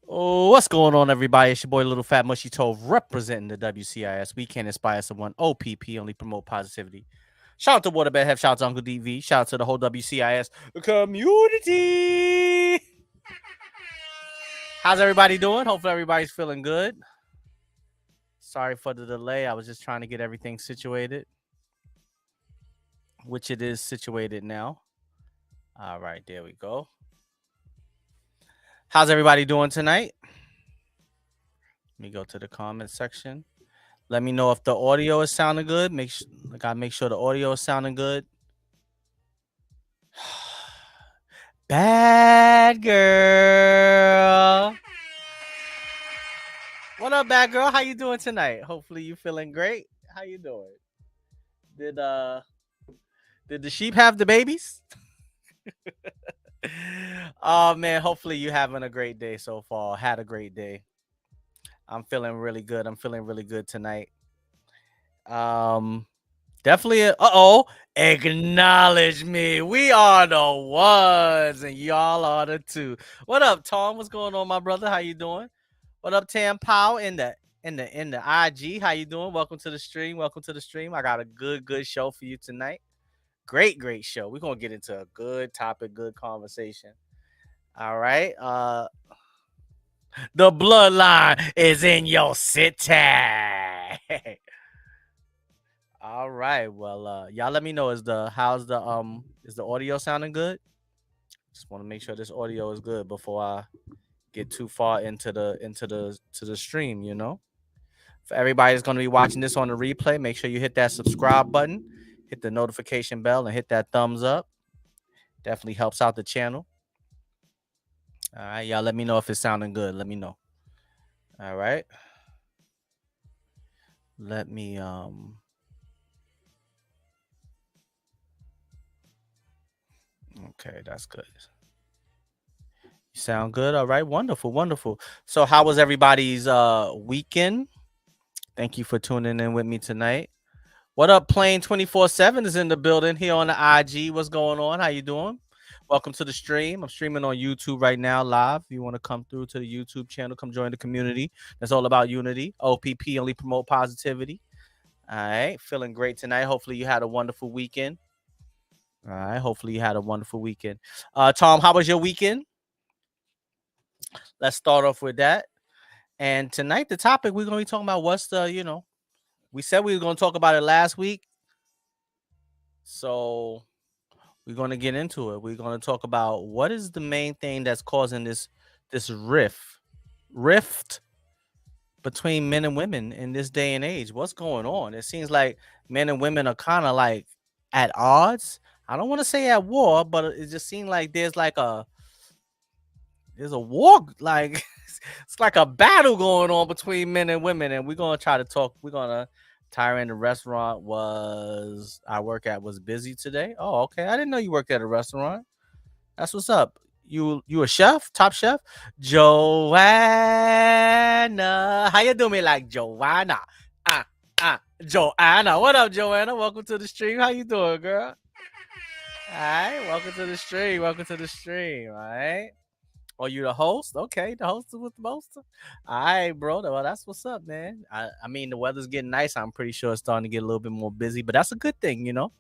Oh, what's going on, everybody? It's your boy Little Fat Mushy Tove representing the WCIS. We can inspire someone. OPP only promote positivity. Shout out to Waterbed Hef. Shout out to Uncle DV. Shout out to the whole WCIS community. How's everybody doing? Hopefully everybody's feeling good. Sorry for the delay. I was just trying to get everything situated, which it is situated now. All right, there we go. How's everybody doing tonight? Let me go to the comment section. Let me know if the audio is sounding good. Gotta make sure the audio is sounding good. Bad girl. What up, bad girl? How you doing tonight? Hopefully you feeling great. How you doing? Did the sheep have the babies? Oh man, hopefully you having a great day so far. Had a great day. I'm feeling really good. I'm feeling really good tonight. Definitely. Acknowledge me. We are the ones, and y'all are the two. What up, Tom? What's going on, my brother? How you doing? What up, Tam Powell in the IG? How you doing? Welcome to the stream. Welcome to the stream. I got a good show for you tonight. Great show. We're gonna get into a good topic, good conversation. All right. The bloodline is in your city. All right. Well, y'all let me know is the audio sounding good? Just want to make sure this audio is good before I get too far into the stream, you know. For everybody that's going to be watching this on the replay, make sure you hit that subscribe button, hit the notification bell, and hit that thumbs up. Definitely helps out the channel. All right, y'all let me know if it's sounding good. Let me know. All right. Let me Okay, that's good. You sound good. All right, wonderful. So how was everybody's weekend? Thank you for tuning in with me tonight. What up, Plane 24/7 is in the building here on the IG. What's going on? How you doing? Welcome to the stream. I'm streaming on YouTube right now live. If you want to come through to the YouTube channel, come join the community. That's all about unity. OPP only promote positivity. All right, feeling great tonight. Hopefully you had a wonderful weekend. All right, hopefully you had a wonderful weekend. Tom, how was your weekend? Let's start off with that. And tonight, the topic we're going to be talking about we said we were going to talk about it last week. So we're going to get into it. We're going to talk about what is the main thing that's causing this rift between men and women in this day and age. What's going on? It seems like men and women are kind of like at odds. I don't want to say at war, but it just seems like there's a war, like it's like a battle going on between men and women, and we're gonna try to talk. We're gonna Tyra, the restaurant I work at was busy today. Oh, okay. I didn't know you worked at a restaurant. That's what's up. You a chef, top chef? Joanna. How you doing me like Joanna? Joanna. What up, Joanna? Welcome to the stream. How you doing, girl? All right, welcome to the stream. All right. Oh, you the host? Okay, the host with the most. All right, bro. Well, that's what's up, man. I mean, the weather's getting nice. I'm pretty sure it's starting to get a little bit more busy, but that's a good thing, you know.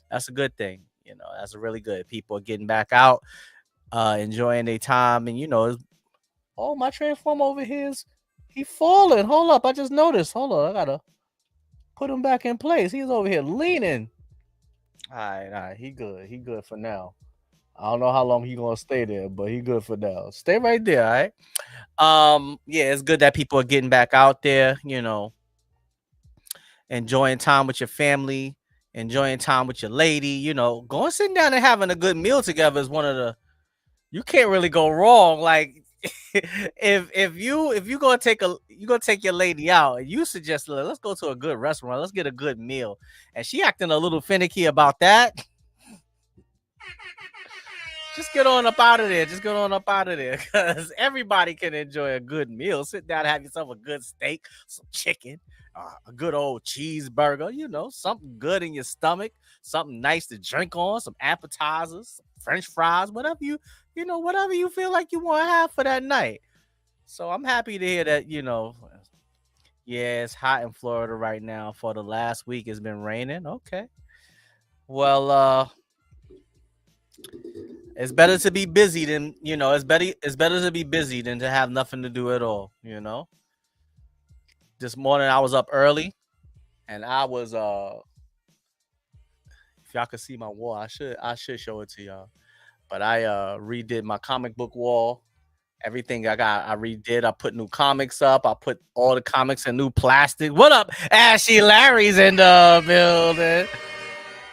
That's a good thing, you know. That's a really good. People are getting back out, enjoying their time, and oh, my transformer over here he falling. Hold up, I just noticed. Hold on, I gotta put him back in place. He's over here leaning. All right. He good for now. I don't know how long he gonna stay there, but he good for now. Stay right there, all right? Yeah, it's good that people are getting back out there, enjoying time with your family, enjoying time with your lady, going sitting down and having a good meal together is you can't really go wrong. Like if you gonna take your lady out, you suggest let's go to a good restaurant, let's get a good meal. And she acting a little finicky about that. Just get on up out of there. Because everybody can enjoy a good meal. Sit down and have yourself a good steak, some chicken, a good old cheeseburger, something good in your stomach, something nice to drink on, some appetizers, some French fries, whatever you feel like you want to have for that night. So I'm happy to hear that, yeah, it's hot in Florida right now. For the last week, it's been raining. Okay. Well, it's better to be busy than, it's better to be busy than to have nothing to do at all. This morning I was up early and I was if y'all could see my wall, I should show it to y'all. But I redid my comic book wall. Everything I redid. I put new comics up. I put all the comics in new plastic. What up, Ashy Larry's in the building?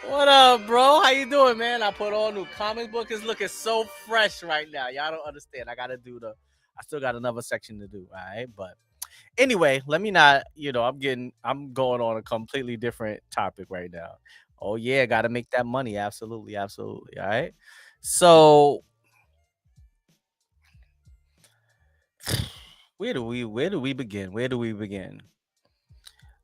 What up, bro? How you doing, man? I put all new comic book. It's looking so fresh right now. Y'all don't understand. I still got another section to do. All right, but anyway, let me not. I'm going on a completely different topic right now. Oh yeah, got to make that money. Absolutely, absolutely. All right. So where do we begin? Where do we begin?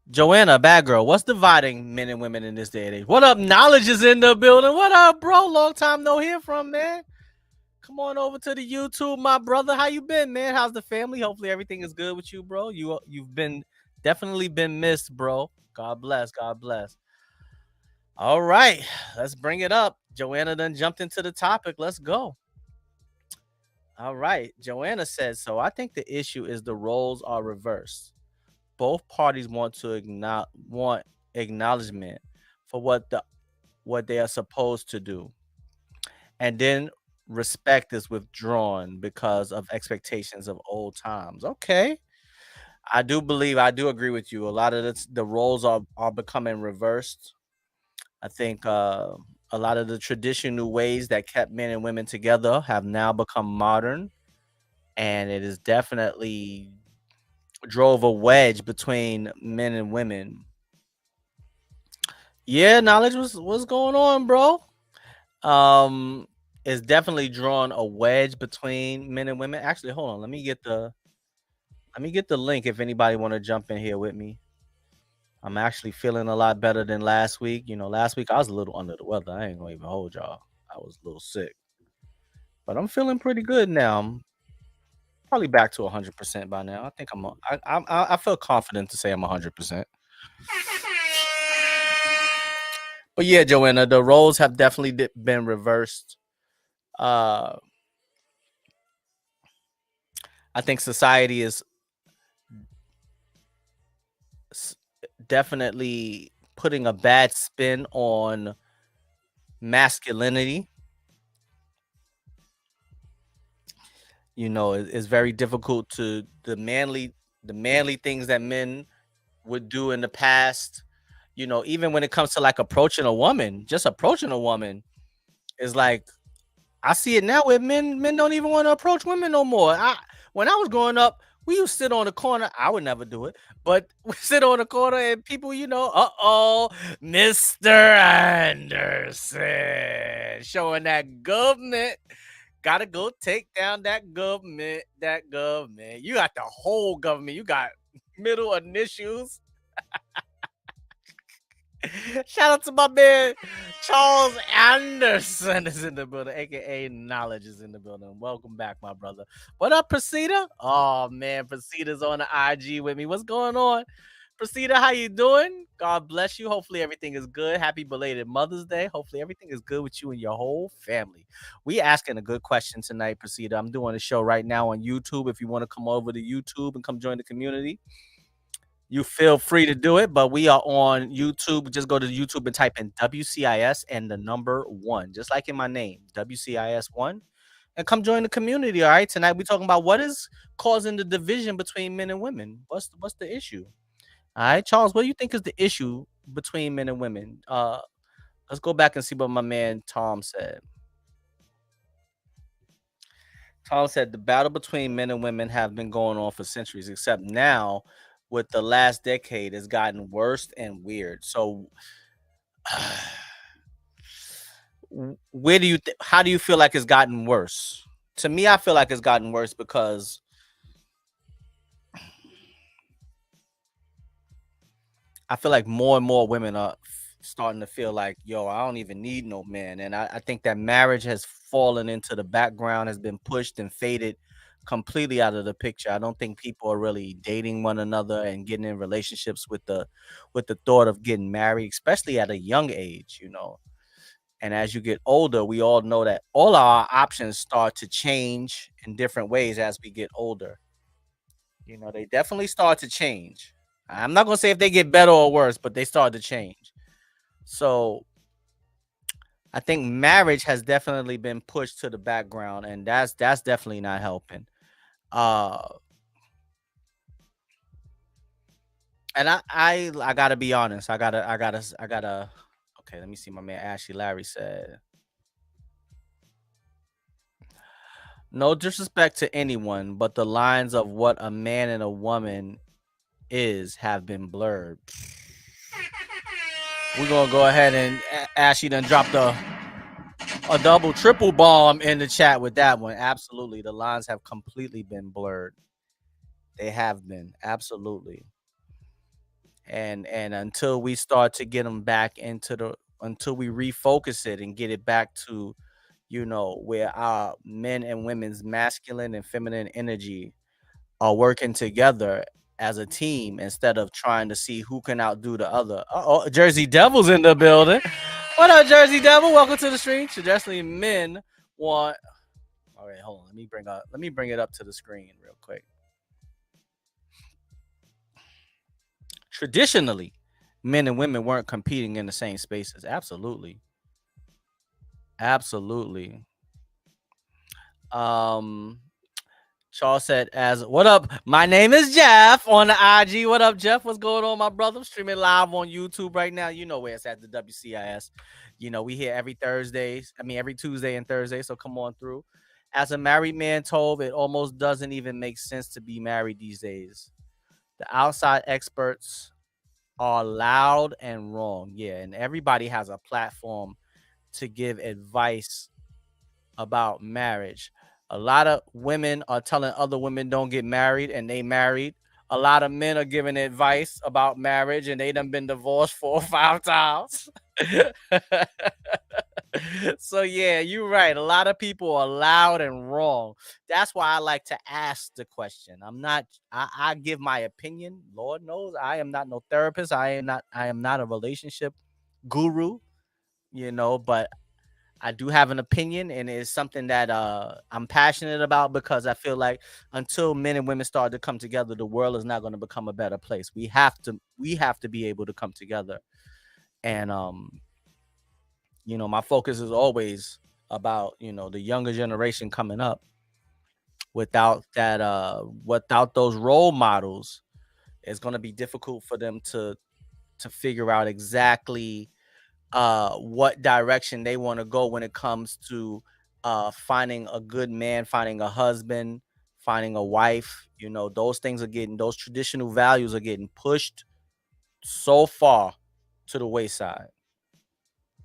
Joanna, bad girl, what's dividing men and women in this day and age? What up? Knowledge is in the building. What up, bro? Long time no hear from, man. Come on over to the YouTube, my brother. How you been, man? How's the family? Hopefully everything is good with you, bro. You've been definitely been missed, bro. God bless. God bless. All right, let's bring it up. Joanna done jumped into the topic. Let's go. All right. Joanna says, so I think the issue is the roles are reversed. Both parties want acknowledgement for what they are supposed to do, and then respect is withdrawn because of expectations of old times. Okay, I do agree with you. A lot of the roles are becoming reversed. I think a lot of the traditional ways that kept men and women together have now become modern, and it is definitely drove a wedge between men and women. Yeah, knowledge was what's going on, bro. Um, it's definitely drawn a wedge between men and women. Actually, hold on. Let me get the link if anybody want to jump in here with me. I'm actually feeling a lot better than last week. Last week I was a little under the weather. I ain't gonna even hold y'all. I was a little sick, but I'm feeling pretty good now. I'm probably back to 100% by now. I think I feel confident to say I'm 100%. But yeah, Joanna, the roles have definitely been reversed. Uh, I think society is definitely putting a bad spin on masculinity. It's very difficult to the manly things that men would do in the past. Even when it comes to like approaching a woman, just approaching a woman is like I see it now where men don't even want to approach women no more. When I was growing up, we used to sit on the corner. I would never do it, but we sit on the corner and people, Mr. Anderson showing that government. Gotta go take down that government. That government. You got the whole government. You got middle initials. Shout out to my man Charles Anderson is in the building, aka Knowledge is in the building. Welcome back, my brother. What up, Prasida? Oh man, Prasida's on the IG with me. What's going on? Prasida, how you doing? God bless you. Hopefully everything is good. Happy belated Mother's Day. Hopefully everything is good with you and your whole family. We asking a good question tonight, Prasida. I'm doing a show right now on YouTube. If you want to come over to YouTube and come join the community, you feel free to do it, but we are on YouTube. Just go to YouTube and type in WCIS and the number one, just like in my name, WCIS1, and come join the community. All right. Tonight we're talking about what is causing the division between men and women. What's the issue? All right, Charles, what do you think is the issue between men and women? Let's go back and see what my man Tom said. Tom said the battle between men and women have been going on for centuries, except now with the last decade it's gotten worse and weird. So how do you feel like it's gotten worse? To me, I feel like it's gotten worse because I feel like more and more women are starting to feel like, yo, I don't even need no man. And I think that marriage has fallen into the background, has been pushed and faded completely out of the picture. I don't think people are really dating one another and getting in relationships with the thought of getting married, especially at a young age, you know. And as you get older, we all know that all our options start to change in different ways as we get older. You know, they definitely start to change. I'm not gonna say if they get better or worse, but they start to change. So I think marriage has definitely been pushed to the background, and that's definitely not helping. Uh, and I gotta be honest. I gotta. Okay, let me see. My man Ashley Larry said, "No disrespect to anyone, but the lines of what a man and a woman is have been blurred." We're gonna go ahead and Ashley done dropped a double triple bomb in the chat with that one. Absolutely, the lines have completely been blurred. They have been absolutely. And until we start to get them back into the until we refocus it and get it back to, you know, where our men and women's masculine and feminine energy are working together as a team instead of trying to see who can outdo the other. Oh, Jersey Devils in the building. What up, Jersey Devil? Welcome to the stream. Traditionally, men want. All right, hold on. Let me bring it up to the screen real quick. Traditionally, men and women weren't competing in the same spaces. Absolutely. Absolutely. Um Charles said, "As what up? My name is Jeff on the IG. What up, Jeff? What's going on, my brother? I'm streaming live on YouTube right now. You know where it's at, the WCIS. You know, we here every Thursday. I mean, every Tuesday and Thursday. So come on through. As a married man told, it almost doesn't even make sense to be married these days. The outside experts are loud and wrong. Yeah, and everybody has a platform to give advice about marriage. A lot of women are telling other women don't get married and they married. A lot of men are giving advice about marriage and they done been divorced 4 or 5 times. So yeah, you're right. A lot of people are loud and wrong. That's why I like to ask the question. I give my opinion. Lord knows I am not no therapist. I am not a relationship guru, you know, but I do have an opinion, and it's something that I'm passionate about because I feel like until men and women start to come together, the world is not going to become a better place. We have to be able to come together, and you know, my focus is always about, you know, the younger generation coming up. Without those role models, it's going to be difficult for them to figure out exactly what direction they want to go when it comes to finding a good man, finding a husband, finding a wife. You know, those traditional values are getting pushed so far to the wayside.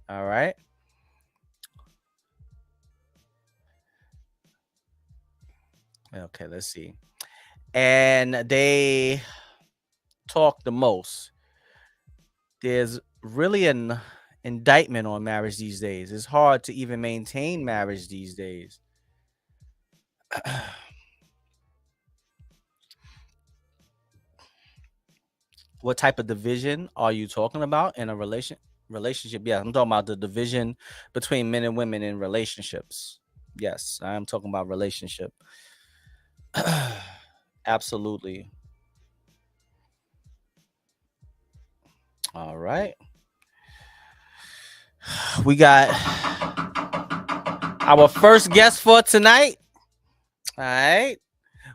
All right. Okay, let's see. And they talk the most. There's really an indictment on marriage these days. It's hard to even maintain marriage these days. What type of division are you talking about in a relationship? Yeah, I'm talking about the division between men and women in relationships. Yes, I am talking about relationship. Absolutely. All right. We got our first guest for tonight. All right.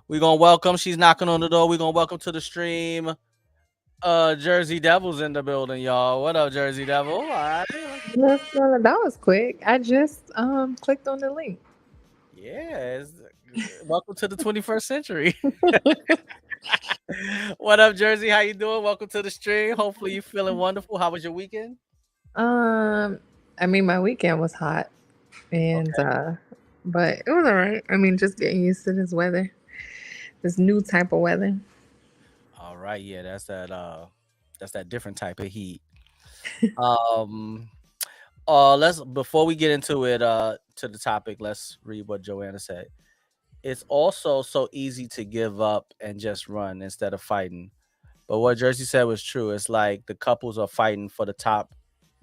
We're gonna welcome. She's knocking on the door. We're gonna welcome to the stream. Jersey Devils in the building, y'all. What up, Jersey Devil? All right. That was quick. I just clicked on the link. Yes. Welcome to the 21st century. What up, Jersey? How you doing? Welcome to the stream. Hopefully you feeling wonderful. How was your weekend? Um, I mean, my weekend was hot, and Okay. but it was alright. I mean, just getting used to this weather, this new type of weather. All right. Yeah, that's that different type of heat. Um let's before we get into it to the topic, let's read what Joanna said. it's also so easy to give up and just run instead of fighting. But what Jersey said was true. It's like the couples are fighting for the top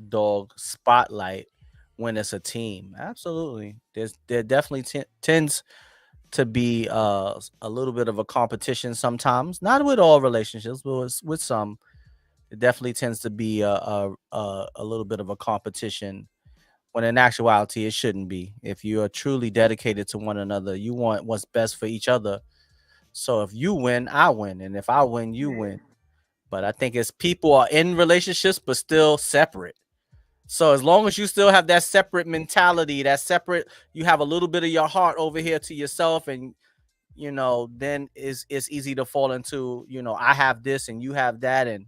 dog spotlight when it's a team. Absolutely. There definitely tends to be a little bit of a competition sometimes. Not with all relationships, but with some. It definitely tends to be a little bit of a competition when in actuality it shouldn't be. If you are truly dedicated to one another, you want what's best for each other. So if you win, I win, and if I win, you win. But I think it's people are in relationships but still separate. So as long as you still have that separate mentality, that separate, you have a little bit of your heart over here to yourself, and then it's easy to fall into, I have this and you have that, and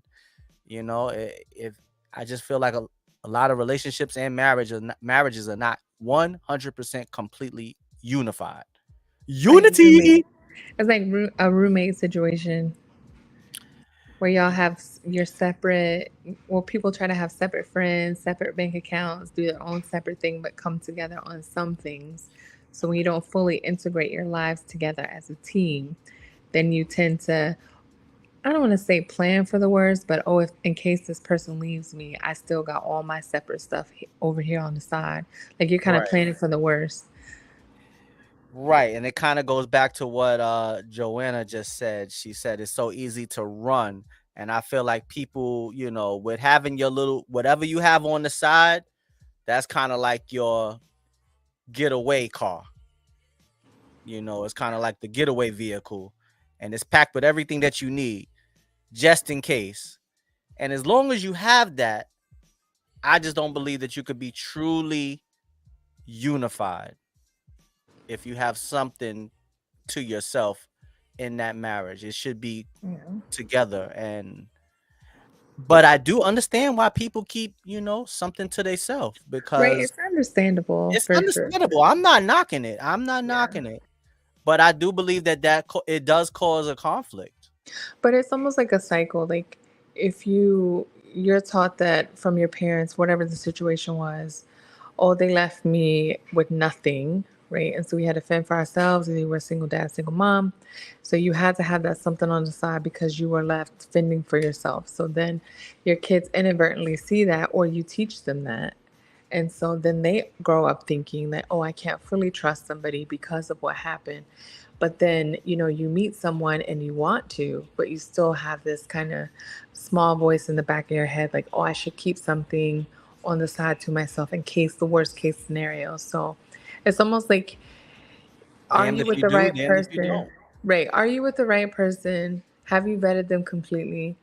if I just feel like a lot of relationships and marriages are not 100% completely unified. Like roommate. Unity. It's like a roommate situation where y'all have your separate. Well, people try to have separate friends, separate bank accounts, do their own separate thing, but come together on some things. So when you don't fully integrate your lives together as a team, then you tend to, I don't want to say plan for the worst, but oh, if in case this person leaves me, I still got all my separate stuff over here on the side. Like you're kind of Right. planning for the worst. Right. And it kind of goes back to what Joanna just said. She said it's so easy to run. And I feel like people, with having your little whatever you have on the side, that's kind of like your getaway car. It's kind of like the getaway vehicle. And it's packed with everything that you need just in case. And as long as you have that, I just don't believe that you could be truly unified if you have something to yourself in that marriage. It should be Yeah. together. And but I do understand why people keep, something to themselves, Right. because It's understandable it's for sure. understandable. I'm not knocking it. I'm not Yeah. knocking it. But I do believe that it does cause a conflict. But it's almost like a cycle. Like if you're taught that from your parents, whatever the situation was, oh, they left me with nothing, right? And so we had to fend for ourselves, and you were a single dad, single mom. So you had to have that something on the side because you were left fending for yourself. So then your kids inadvertently see that, or you teach them that. And so then they grow up thinking that, oh, I can't fully trust somebody because of what happened. But then, you meet someone and you want to, but you still have this kind of small voice in the back of your head, like, oh, I should keep something on the side to myself in case the worst case scenario. So it's almost like, are Damned you if with you the do, right damned if you person? don't. Right. Are you with the right person? Have you vetted them completely,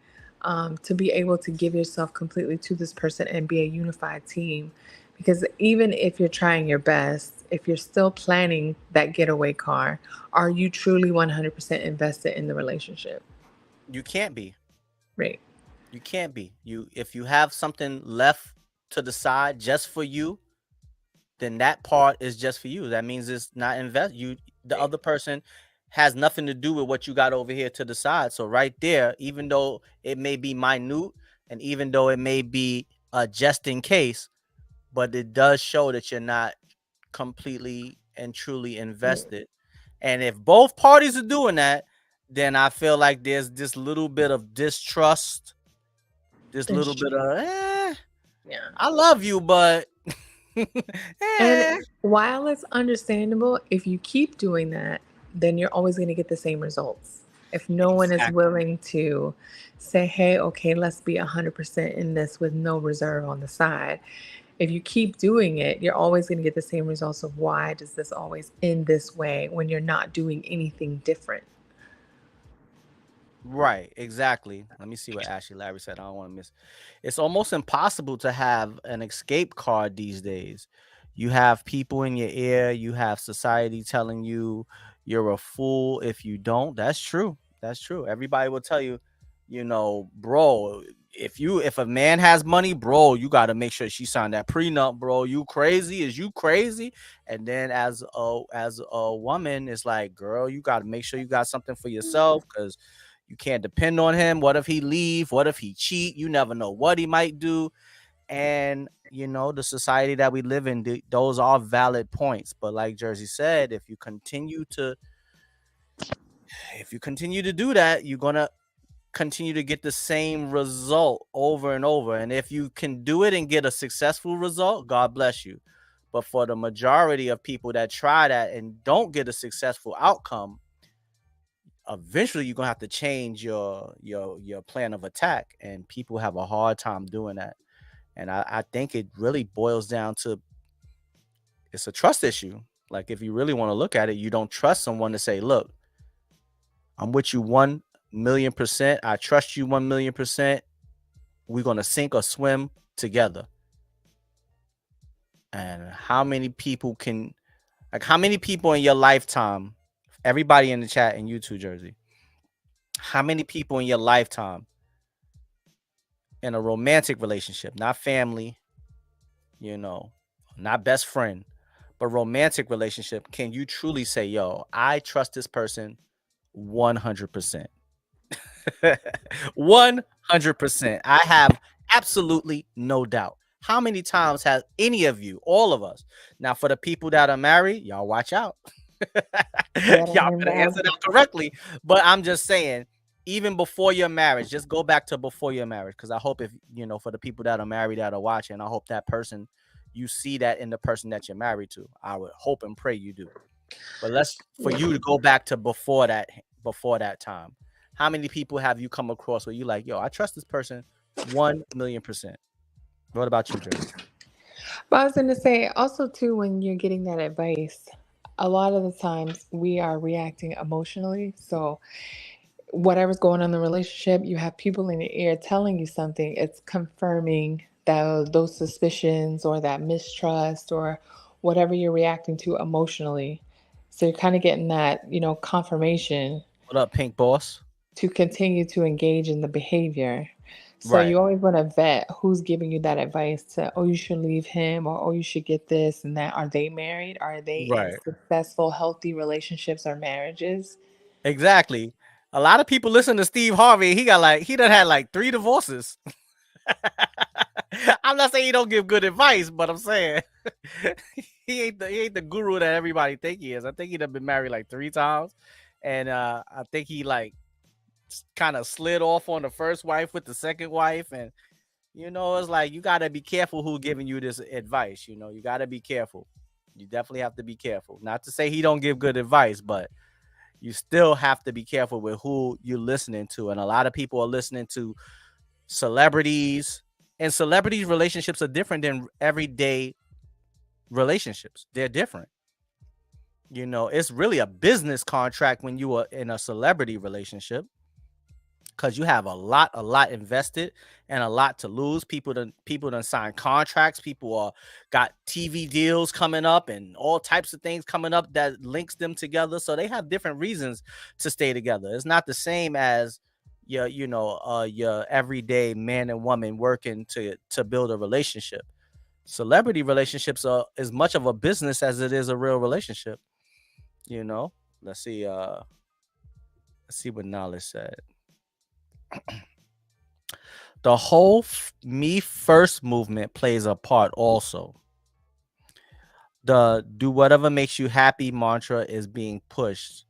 to be able to give yourself completely to this person and be a unified team? Because even if you're trying your best, if you're still planning that getaway car, are you truly 100% invested in the relationship? You can't be. Right. You can't be. If you have something left to the side just for you, then that part is just for you. That means it's not the other person has nothing to do with what you got over here to the side. So right there, even though it may be minute and even though it may be just in case, but it does show that you're not completely and truly Right. invested. And if both parties are doing that, then I feel like there's this little bit of distrust, this That's little bit true. of Yeah. I love you, but And eh. while it's understandable, if you keep doing that, then you're always going to get the same results. If no one is Exactly. willing to say, hey, okay, let's be 100% in this with no reserve on the side. If you keep doing it, you're always going to get the same results of why does this always end this way when you're not doing anything different. Right, exactly. Let me see what Ashley Larry said. I don't want to miss. It's almost impossible to have an escape card these days. You have people in your ear, you have society telling you you're a fool if you don't. That's true. That's true. Everybody will tell you, bro, if a man has money, bro, you got to make sure she signed that prenup, bro. You crazy? Is you crazy? And then as a woman, it's like, girl, you got to make sure you got something for yourself, cuz you can't depend on him. What if he leave? What if he cheat? You never know what he might do. And the society that we live in, those are valid points. But like Jersey said, if you continue to If you continue to do that, you're gonna continue to get the same result over and over. And if you can do it and get a successful result, God bless you. But for the majority of people that try that and don't get a successful outcome, eventually you're gonna have to change your plan of attack. And people have a hard time doing that. And I think it really boils down to it's a trust issue. Like if you really want to look at it, you don't trust someone to say, look, I'm with you 1,000,000%. I trust you 1,000,000%. We're gonna sink or swim together. And how many people how many people in your lifetime, everybody in the chat and you too, Jersey, how many people in your lifetime in a romantic relationship, not family, not best friend, but romantic relationship, can you truly say, yo, I trust this person 100%? 100%. I have absolutely no doubt. How many times has any of you, all of us? Now, for the people that are married, y'all watch out. Y'all better answer that correctly. But I'm just saying, even before your marriage, just go back to before your marriage. Because I hope if, for the people that are married that are watching, I hope that person, you see that in the person that you're married to. I would hope and pray you do. But for you to go back to before that time. How many people have you come across where you like, yo, I trust this person 1,000,000%? What about you, Jersey? But I was going to say also too, when you're getting that advice, a lot of the times we are reacting emotionally. So whatever's going on in the relationship, you have people in your ear telling you something. It's confirming those suspicions or that mistrust or whatever you're reacting to emotionally. So you're kind of getting that, confirmation. What up, Pink Boss? To continue to engage in the behavior. So Right. you always want to vet who's giving you that advice to, oh, you should leave him, or oh, you should get this and that. Are they married? Are they in Right. successful, healthy relationships or marriages? Exactly. A lot of people listen to Steve Harvey. He done had like 3 divorces. I'm not saying he don't give good advice, but I'm saying he ain't the guru that everybody think he is. I think he done been married like 3 times, and I think he like kind of slid off on the first wife with the second wife, and it's like you gotta be careful who giving you this advice. You gotta be careful. You definitely have to be careful. Not to say he don't give good advice, but you still have to be careful with who you're listening to. And a lot of people are listening to celebrities, and celebrities' relationships are different than everyday relationships. They're different. It's really a business contract when you are in a celebrity relationship, because you have a lot invested and a lot to lose. People done sign contracts. People got TV deals coming up and all types of things coming up that links them together. So they have different reasons to stay together. It's not the same as your everyday man and woman working to build a relationship. Celebrity relationships are as much of a business as it is a real relationship. Let's see. Let's see what Knowledge said. The whole me first movement plays a part also. The do whatever makes you happy mantra is being pushed,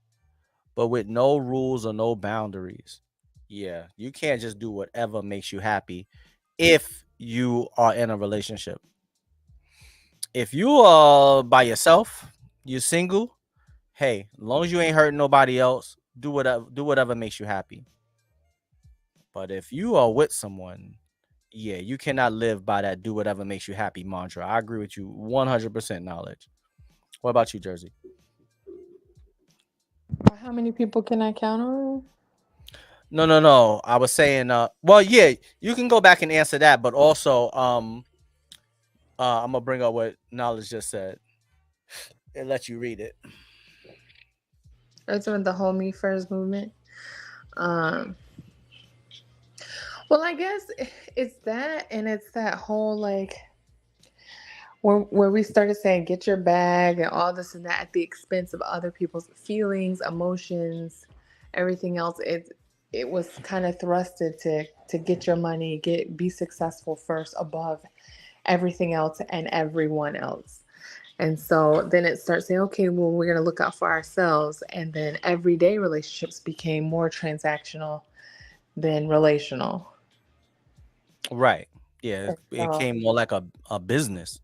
but with no rules or no boundaries. Yeah, you can't just do whatever makes you happy if you are in a relationship. If you are by yourself, you're single, hey, as long as you ain't hurting nobody else, do whatever makes you happy. But if you are with someone, yeah, you cannot live by that do whatever makes you happy mantra. I agree with you 100% Knowledge. What about you, Jersey? How many people can I count on? No. I was saying, well, yeah, you can go back and answer that, but also, I'm gonna bring up what Knowledge just said and let you read it. That's when the whole me first movement. Um, well, I guess it's that, and it's that whole like where we started saying get your bag and all this and that at the expense of other people's feelings, emotions, everything else. It was kind of thrusted to get your money, be successful first above everything else and everyone else. And so then it starts saying, okay, well, we're going to look out for ourselves. And then everyday relationships became more transactional than relational. Right. Yeah, And it so, came more like a business.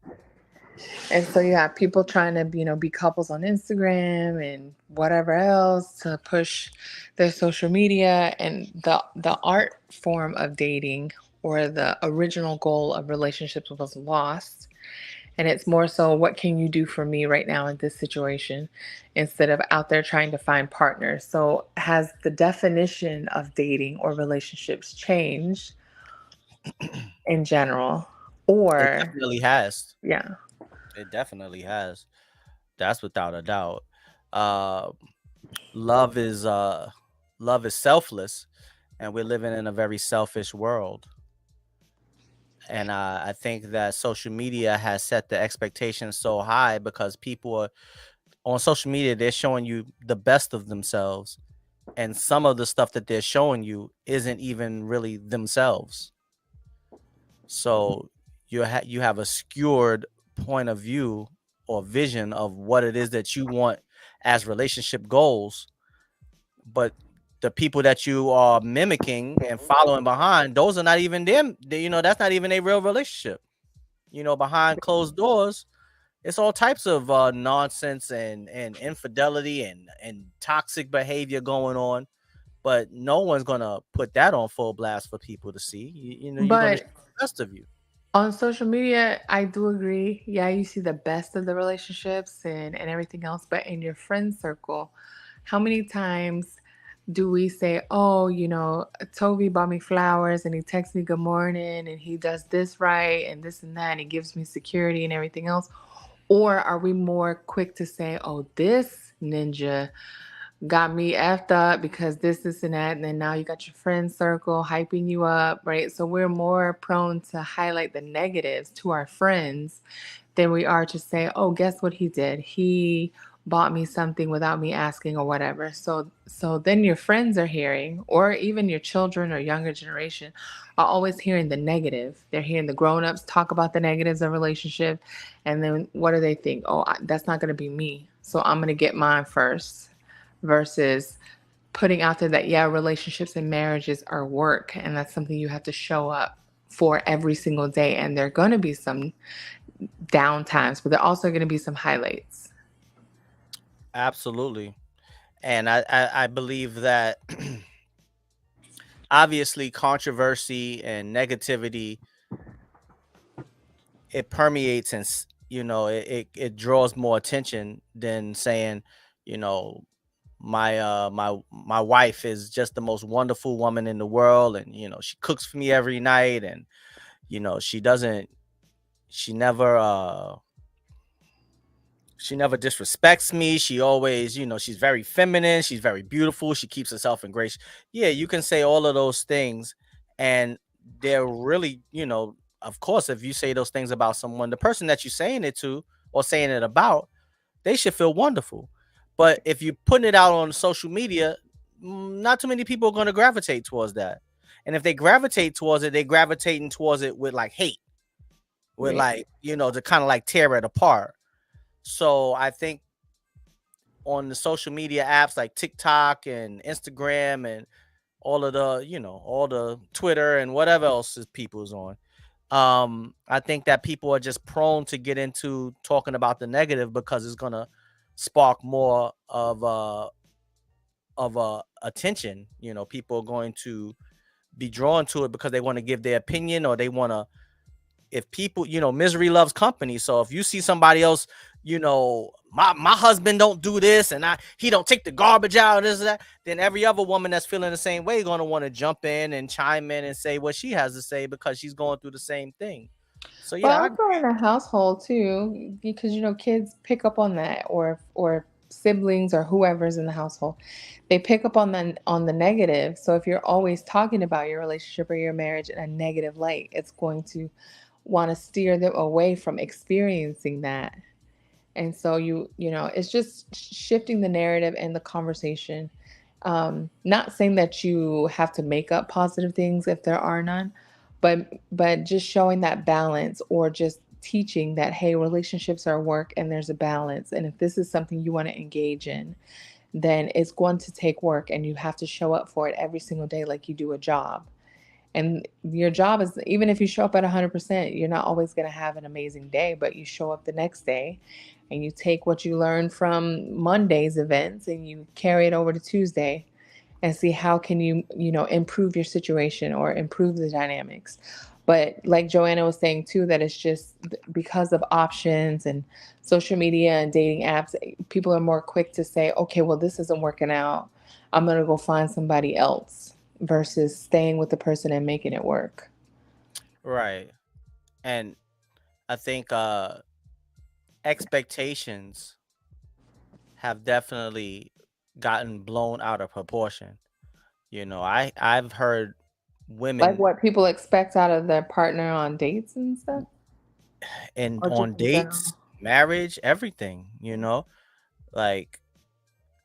and so you have people trying to, be couples on Instagram and whatever else to push their social media, and the art form of dating or the original goal of relationships was lost. And it's more so, what can you do for me right now in this situation, instead of out there trying to find partners. So has the definition of dating or relationships changed in general? It Or, definitely has. yeah. It definitely has. That's without a doubt. Uh, love is love is selfless, and we're living in a very selfish world. And I think that social media has set the expectations so high because people are on social media. They're showing you the best of themselves, and some of the stuff that they're showing you isn't even really themselves. So you have a skewed point of view or vision of what it is that you want as relationship goals, but the people that you are mimicking and following behind, those are not even them. That's not even a real relationship. Behind closed doors, it's all types of nonsense and infidelity and toxic behavior going on. But no one's gonna put that on full blast for people to see. You're gonna show But the best of you. on social media, I do agree. Yeah, you see the best of the relationships and everything else. But in your friend circle, how many times do we say, oh, Toby bought me flowers and he texts me good morning and he does this right and this and that and he gives me security and everything else? Or are we more quick to say, oh, this ninja got me effed up because this, and that. And then now you got your friend circle hyping you up, right? So we're more prone to highlight the negatives to our friends than we are to say, oh, guess what he did? He bought me something without me asking or whatever. So then your friends are hearing, or even your children or younger generation are always hearing the negative. They're hearing the grown-ups talk about the negatives of relationship. And then what do they think? Oh, that's not going to be me. So I'm going to get mine first, versus putting out there that, yeah, relationships and marriages are work and that's something you have to show up for every single day. And there are going to be some down times, but there are also going to be some highlights. Absolutely. And I believe that obviously controversy and negativity, it permeates and it draws more attention than saying, you know, my wife is just the most wonderful woman in the world, and she cooks for me every night, and she doesn't she never she never disrespects me. She always, she's very feminine. She's very beautiful. She keeps herself in great. Yeah, you can say all of those things, and they're really, of course, if you say those things about someone, the person that you're saying it to or saying it about, they should feel wonderful. But if you're putting it out on social media, not too many people are going to gravitate towards that. And if they gravitate towards it, they gravitating towards it with like hate, with Right. like, to kind of like tear it apart. So I think on the social media apps like TikTok and Instagram and all of the, all the Twitter and whatever else is people's on. I think that people are just prone to get into talking about the negative because it's gonna spark more of attention. People are going to be drawn to it because they want to give their opinion, or they want to, if people, misery loves company. So if you see somebody else, my husband don't do this, and he don't take the garbage out, this and that, then every other woman that's feeling the same way gonna want to jump in and chime in and say what she has to say because she's going through the same thing. So But yeah, I also in a household too, because kids pick up on that, or siblings or whoever's in the household, they pick up on the negative. So if you're always talking about your relationship or your marriage in a negative light, it's going to want to steer them away from experiencing that. And so it's just shifting the narrative and the conversation. Not saying that you have to make up positive things if there are none, but just showing that balance, or just teaching that, hey, relationships are work and there's a balance. And if this is something you want to engage in, then it's going to take work and you have to show up for it every single day like you do a job. And your job is, even if you show up at 100%, you're not always going to have an amazing day, but you show up the next day and you take what you learned from Monday's events and you carry it over to Tuesday and see how can you, improve your situation or improve the dynamics. But like Joanna was saying too, that it's just because of options and social media and dating apps, people are more quick to say, okay, well, this isn't working out, I'm going to go find somebody else, versus staying with the person and making it work. Right. And I think expectations have definitely gotten blown out of proportion. I've heard Like women what people expect out of their partner on dates and stuff, and or just on in general. dates, marriage, everything, like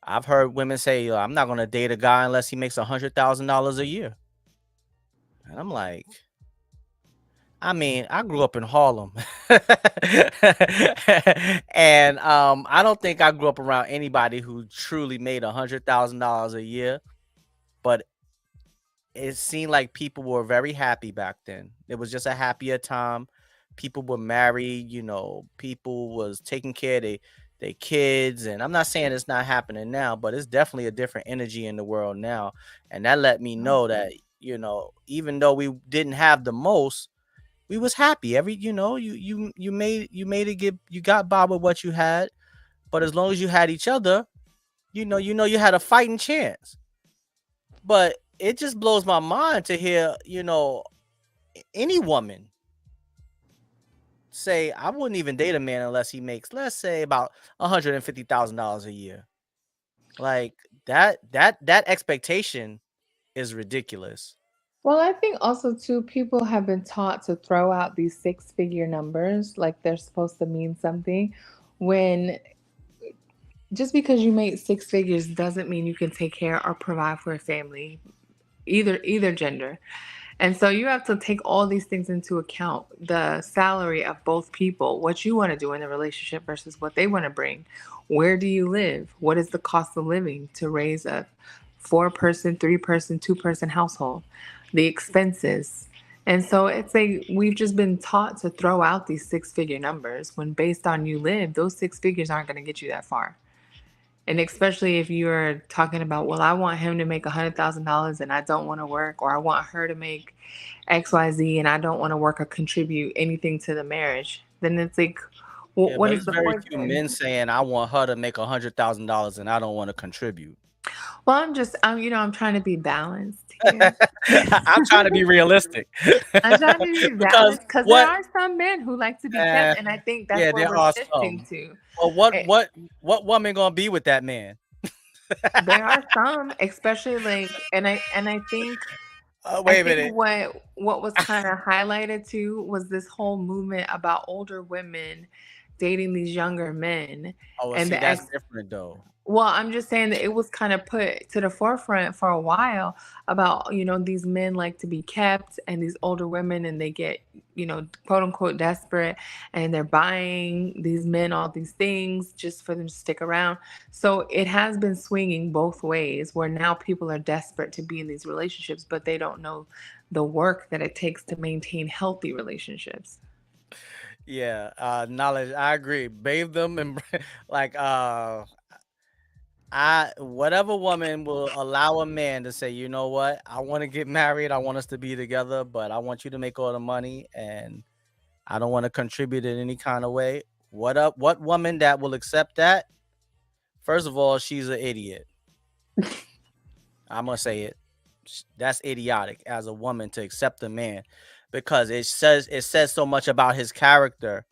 I've heard women say, I'm not gonna date a guy unless he makes $100,000 a year. And I'm like, I mean, I grew up in Harlem. And I don't think I grew up around anybody who truly made $100,000 a year, but it seemed like people were very happy back then. It was just a happier time. People were married, people was taking care of their kids. And I'm not saying it's not happening now, but it's definitely a different energy in the world now. And that let me know that, even though we didn't have the most, we was happy. You made it get, you got by with what you had. But as long as you had each other, you had a fighting chance. But it just blows my mind to hear, any woman say, I wouldn't even date a man unless he makes, let's say, about $150,000 a year. Like that expectation is ridiculous. Well, I think also too, people have been taught to throw out these six-figure numbers like they're supposed to mean something, when just because you make six figures doesn't mean you can take care or provide for a family, either gender. And so you have to take all these things into account: the salary of both people, what you want to do in the relationship versus what they want to bring. Where do you live? What is the cost of living to raise a four-person, three-person, two-person household? The expenses. And so it's like we've just been taught to throw out these six-figure numbers when, based on you live, those six figures aren't going to get you that far. And especially if you're talking about, well, I want him to make $100,000 and I don't want to work, or I want her to make XYZ and I don't want to work or contribute anything to the marriage, then it's like, Yeah, what but is it's the very point few then? men saying I want her to make $100,000 and I don't want to contribute. Well, I'm trying to be balanced here. I'm trying to be realistic. I'm trying to be Because balanced because there what are some men who like to be uh, kept, and I think that's yeah, where there we're are shifting some. to. Well, what Eh, what what woman gonna be with that man? There are some, especially like, and I think I Wait a think minute. what was kind of highlighted too was this whole movement about older women dating these younger men, Oh, well, and see, the that's ex different though. well, I'm just saying that it was kind of put to the forefront for a while about, these men like to be kept, and these older women, and they get, quote unquote desperate, and they're buying these men all these things just for them to stick around. So it has been swinging both ways, where now people are desperate to be in these relationships, but they don't know the work that it takes to maintain healthy relationships. Yeah, knowledge. I agree. Bathe them and like I whatever woman will allow a man to say, you know what, I want to get married, I want us to be together, but I want you to make all the money and I don't want to contribute in any kind of way. What woman that will accept that? First of all, she's an idiot. I'm gonna say it. That's idiotic as a woman to accept a man, because it says so much about his character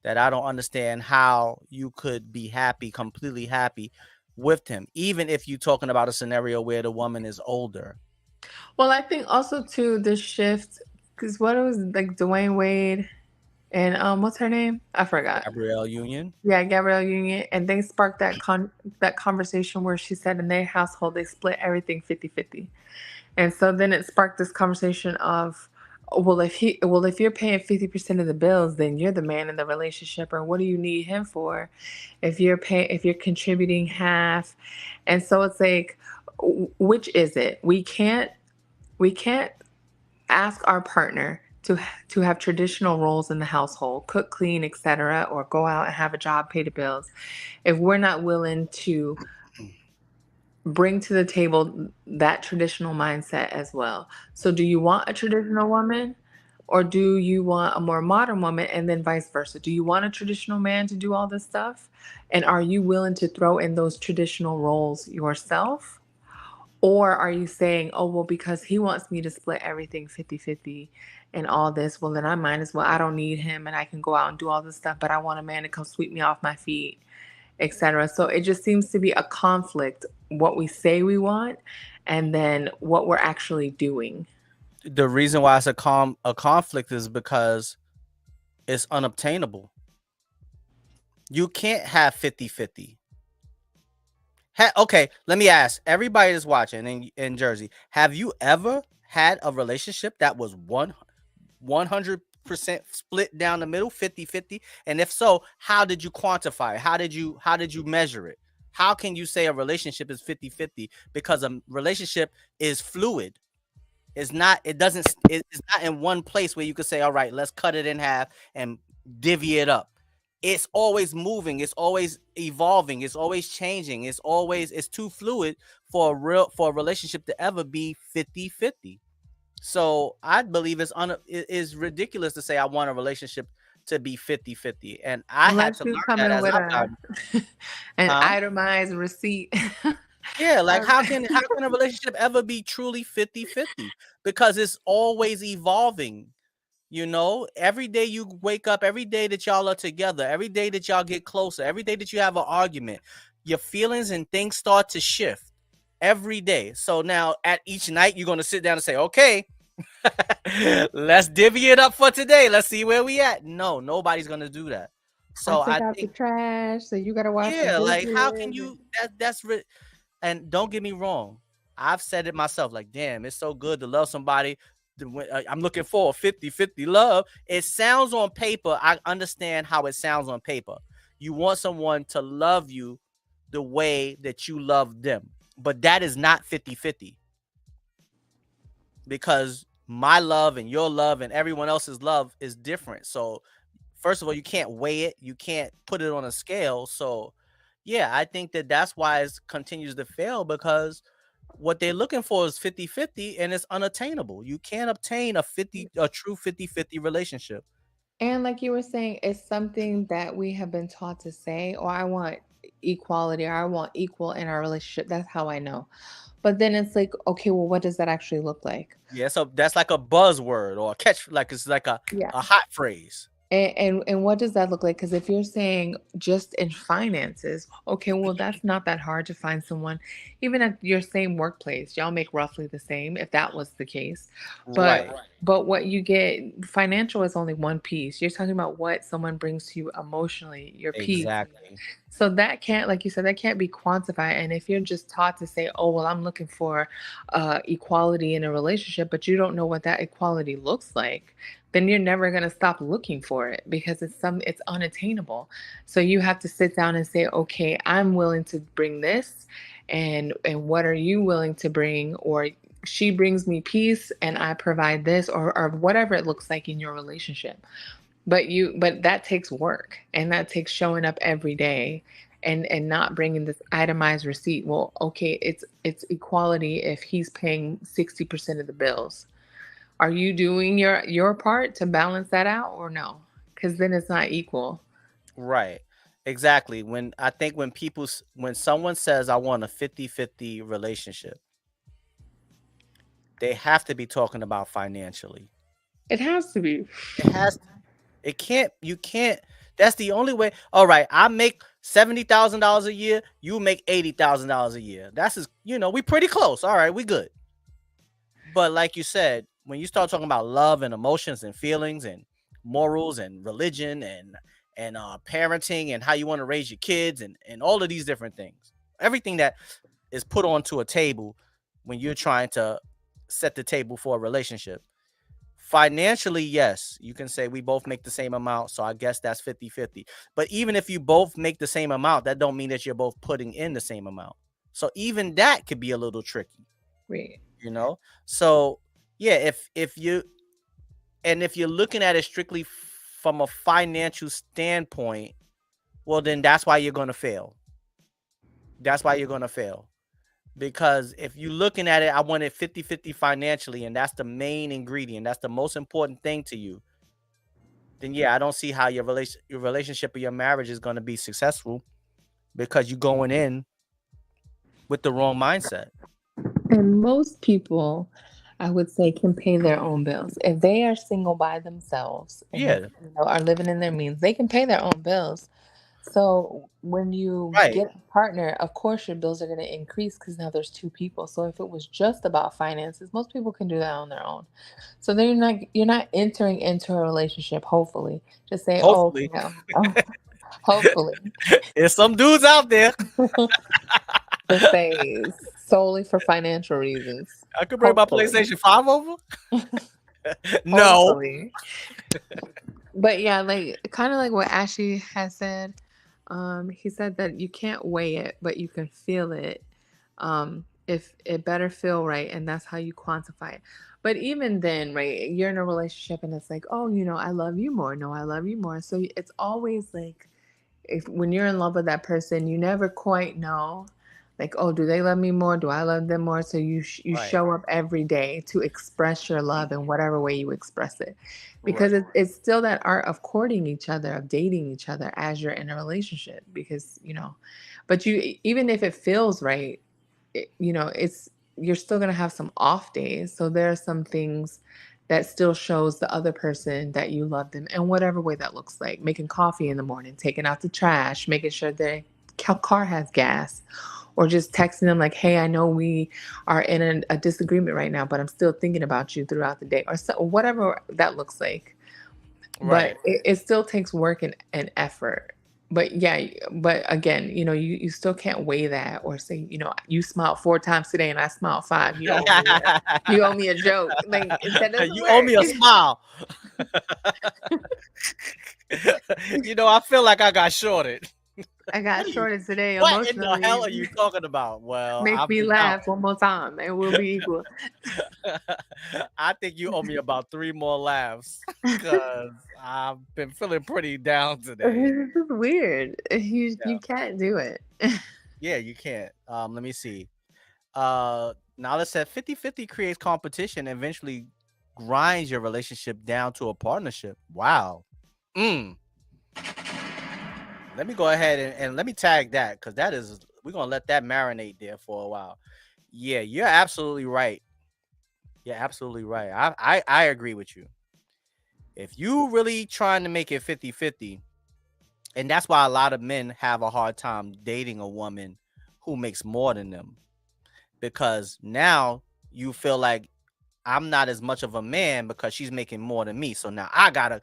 that I don't understand how you could be happy, completely happy with him, even if you're talking about a scenario where the woman is older. Well, I think also too this shift, because what it was like Dwayne Wade and what's her name? I forgot. Gabrielle Union. Yeah, Gabrielle Union, and they sparked that conversation where she said in their household they split everything 50-50. And so then it sparked this conversation of, if you're paying 50% of the bills, then you're the man in the relationship, or what do you need him for? If you're contributing half, and so it's like, which is it? We can't ask our partner to have traditional roles in the household, cook, clean, etc., or go out and have a job, pay the bills, if we're not willing to bring to the table that traditional mindset as well. So, do you want a traditional woman, or do you want a more modern woman, and then vice versa? Do you want a traditional man to do all this stuff? And are you willing to throw in those traditional roles yourself? Or are you saying, oh, well, because he wants me to split everything 50-50 and all this, well, then I might as well. I don't need him and I can go out and do all this stuff, but I want a man to come sweep me off my feet, etc. So it just seems to be a conflict, what we say we want and then what we're actually doing. The reason why it's a conflict is because it's unobtainable. You can't have 50-50. Okay, let me ask everybody that's watching in Jersey, have you ever had a relationship that was 100% split down the middle, 50-50? And if so, how did you quantify it? How did you measure it? How can you say a relationship is 50-50? Because a relationship is fluid. It's not in one place where you could say, all right, let's cut it in half and divvy it up. It's always moving, it's always evolving, it's always changing, it's too fluid for a relationship to ever be 50-50. So I believe it is ridiculous to say I want a relationship to be 50-50. And I had Unless to you learn come that in as with I've gotten, an huh? itemized receipt. Yeah, like Of- how can a relationship ever be truly 50-50? Because it's always evolving. Every day you wake up, every day that y'all are together, every day that y'all get closer, every day that you have an argument, your feelings and things start to shift every day. So now at each night, you're going to sit down and say, okay, let's divvy it up for today. Let's see where we at. No, nobody's going to do that. I So took I out the think, trash, so you got to wash the yeah, like how can dishes. you, and don't get me wrong. I've said it myself, like, damn, it's so good to love somebody. I'm looking for a 50-50 love. It sounds on paper. I understand how it sounds on paper. You want someone to love you the way that you love them. But that is not 50-50, because my love and your love and everyone else's love is different. So first of all, you can't weigh it. You can't put it on a scale. So yeah, I think that that's why it continues to fail, because what they're looking for is 50-50, and it's unattainable. You can't obtain a true 50-50 relationship. And like you were saying, it's something that we have been taught to say, or I want equality, or I want equal in our relationship. That's how I know. But then it's like, okay, well, what does that actually look like? Yeah, so that's like a buzzword or a catch, like it's like Yeah. a hot phrase. And what does that look like? Because if you're saying just in finances, okay, well, that's not that hard to find someone, even at your same workplace. Y'all make roughly the same, if that was the case. But Right. but what you get financial is only one piece. You're talking about what someone brings to you emotionally, your peace. Exactly. So that can't, like you said, that can't be quantified. And if you're just taught to say, oh, well, I'm looking for equality in a relationship, but you don't know what that equality looks like, then you're never going to stop looking for it because it's unattainable. So you have to sit down and say, okay, I'm willing to bring this, and what are you willing to bring? Or she brings me peace and I provide this, or whatever it looks like in your relationship. But that takes work, and that takes showing up every day, and not bringing this itemized receipt. Well, okay, it's equality if he's paying 60% of the bills. Are you doing your part to balance that out, or no? Because then it's not equal. Right. Exactly. When someone says I want a 50-50 relationship, they have to be talking about financially. It has to be. It has to. It can't. You can't. That's the only way. All right, I make $70,000 a year. You make $80,000 a year. We pretty close. All right, we good. But like you said, when you start talking about love and emotions and feelings and morals and religion and parenting and how you want to raise your kids and all of these different things, everything that is put onto a table when you're trying to set the table for a relationship, Financially, yes, you can say we both make the same amount, so I guess that's 50-50. But even if you both make the same amount, that don't mean that you're both putting in the same amount. So even that could be a little tricky, Right. you know? So yeah, if you're looking at it strictly from a financial standpoint, well then that's why you're going to fail. That's why you're going to fail. Because if you're looking at it, I want it 50-50 financially, and that's the main ingredient. That's the most important thing to you. Then yeah, I don't see how your relationship or your marriage is going to be successful because you're going in with the wrong mindset. And most people, I would say, can pay their own bills. If they are single by themselves and they, Yeah, are living in their means, they can pay their own bills. So when you right. get a partner, of course your bills are going to increase because now there's two people. So if it was just about finances, most people can do that on their own. So then you're not entering into a relationship. Hopefully, just say, oh, Hopefully, okay, hopefully, there's some dudes out there. just say solely for financial reasons. I could bring my Hopefully, PlayStation 5 over. No. hopefully. But yeah, like kind of like what Ashley has said. He said that you can't weigh it, but you can feel it. If it better feel right, and that's how you quantify it. But even then, right, you're in a relationship and it's like, oh, I love you more. No, I love you more. So it's always like, if when you're in love with that person, you never quite know, like, oh, do they love me more? Do I love them more? So you Right. show up every day to express your love in whatever way you express it, because Right. it's still that art of courting each other, of dating each other as you're in a relationship. Because but you, even if it feels right, it's you're still gonna have some off days. So there are some things that still shows the other person that you love them in whatever way that looks like. Making coffee in the morning, taking out the trash, making sure their car has gas, or just texting them like, hey, I know we are in a disagreement right now, but I'm still thinking about you throughout the day, or so, whatever that looks like. But Right. it still takes work and effort. But yeah, but again, you still can't weigh that or say, you smiled 4 times today and I smiled five. You owe me a joke. Like, that doesn't You owe me a work. smile. I feel like I got shorted. I got shorted today What in the hell emotionally. are you talking about? Well, Make I've me been out. laugh one more time and we'll be equal. I think you owe me about 3 more laughs because I've been feeling pretty down today. This is weird. Yeah, You can't do it. yeah, you can't. Let me see. Now let's say 50-50 creates competition and eventually grinds your relationship down to a partnership. Wow. Mm. Let me go ahead and let me tag that because we're gonna let that marinate there for a while. Yeah, you're absolutely right. You're absolutely right. I agree with you. If you really trying to make it 50-50, and that's why a lot of men have a hard time dating a woman who makes more than them, because now you feel like I'm not as much of a man because she's making more than me. So now I gotta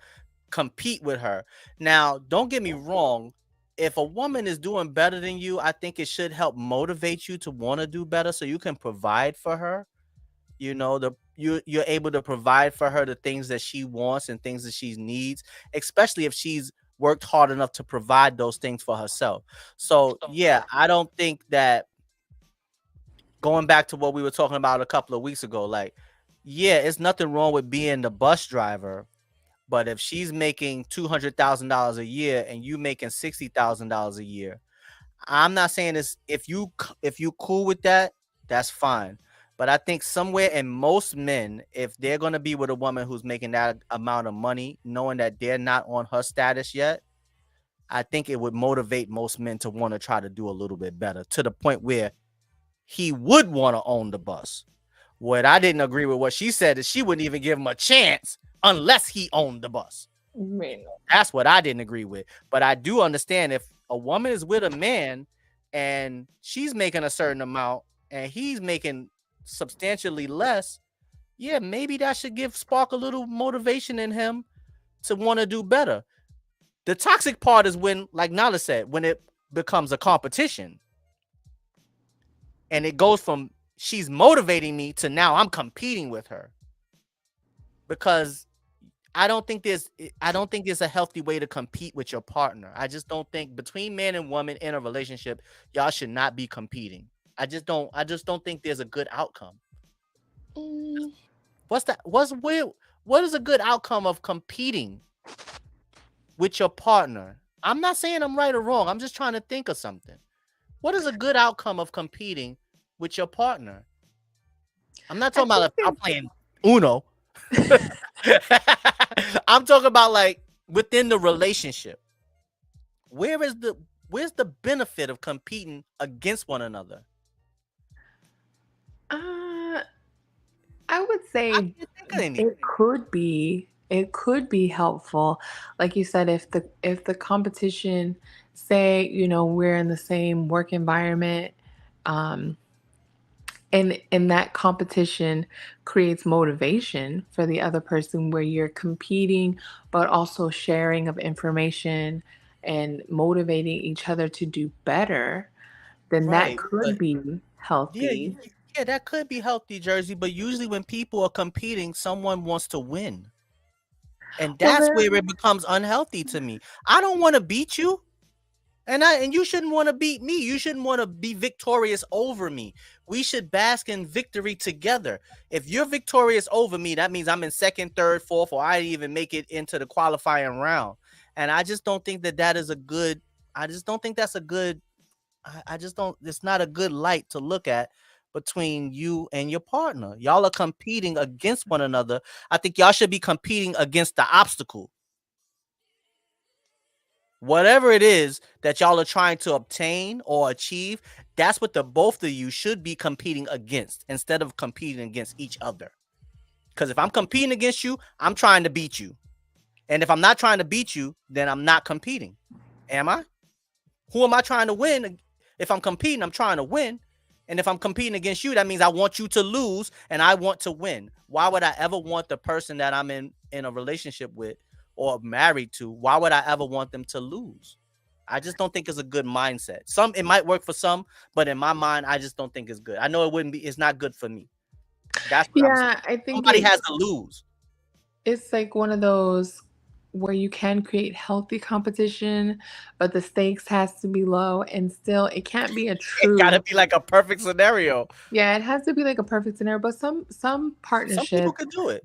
compete with her. Now, don't get me wrong. If a woman is doing better than you, I think it should help motivate you to want to do better so you can provide for her. You're able to provide for her the things that she wants and things that she needs, especially if she's worked hard enough to provide those things for herself. So yeah, I don't think that, going back to what we were talking about a couple of weeks ago, like, yeah, it's nothing wrong with being the bus driver, but if she's making $200,000 a year and you making $60,000 a year, I'm not saying this. If you cool with that, that's fine. But I think somewhere in most men, if they're gonna be with a woman who's making that amount of money, knowing that they're not on her status yet, I think it would motivate most men to want to try to do a little bit better, to the point where he would want to own the bus. What I didn't agree with what she said is she wouldn't even give him a chance unless he owned the bus. Right. That's what I didn't agree with. But I do understand if a woman is with a man and she's making a certain amount and he's making substantially less, yeah, maybe that should spark a little motivation in him to want to do better. The toxic part is when, like Nala said, when it becomes a competition and it goes from she's motivating me to now I'm competing with her. because I don't think there's a healthy way to compete with your partner. I just don't think between man and woman in a relationship, y'all should not be competing. I just don't think there's a good outcome. Mm, What's that? What is a good outcome of competing with your partner? I'm not saying I'm right or wrong. I'm just trying to think of something. What is a good outcome of competing with your partner? I'm not I talking about think if I'm playing Uno. I'm talking about like within the relationship. Where is the where's the benefit of competing against one another? uh, I would I say can't think of any. it could be helpful. Like you said, if the competition, say, we're in the same work environment, um, and that competition creates motivation for the other person where you're competing but also sharing of information and motivating each other to do better, then that Right. could But be yeah, healthy. yeah, that could be healthy, Jersey. But usually when people are competing, someone wants to win. And Well, that's where it becomes unhealthy to me. I don't want to beat you. And you shouldn't want to beat me. You shouldn't want to be victorious over me. We should bask in victory together. If you're victorious over me, that means I'm in second, third, fourth, or I didn't even make it into the qualifying round. And I just don't think that that is a good. I just don't think that's a good. I just don't. It's not a good light to look at between you and your partner. Y'all are competing against one another. I think y'all should be competing against the obstacle. Whatever it is that y'all are trying to obtain or achieve, that's what the both of you should be competing against instead of competing against each other. Because if I'm competing against you, I'm trying to beat you. And if I'm not trying to beat you, then I'm not competing. Am I? Who am I trying to win? If I'm competing, I'm trying to win. And if I'm competing against you, that means I want you to lose and I want to win. Why would I ever want the person that I'm in a relationship with or married to? Why would I ever want them to lose? I just don't think it's a good mindset. Some it might work for some, but in my mind, I just don't think it's good. I know it wouldn't be. It's not good for me. That's what I'm saying. yeah, I think Somebody has to lose. it's like one of those where you can create healthy competition, but the stakes has to be low, and still it can't be a It got to true. be like a perfect scenario. Yeah, it has to be like a perfect scenario, but some Some people partnerships could do it.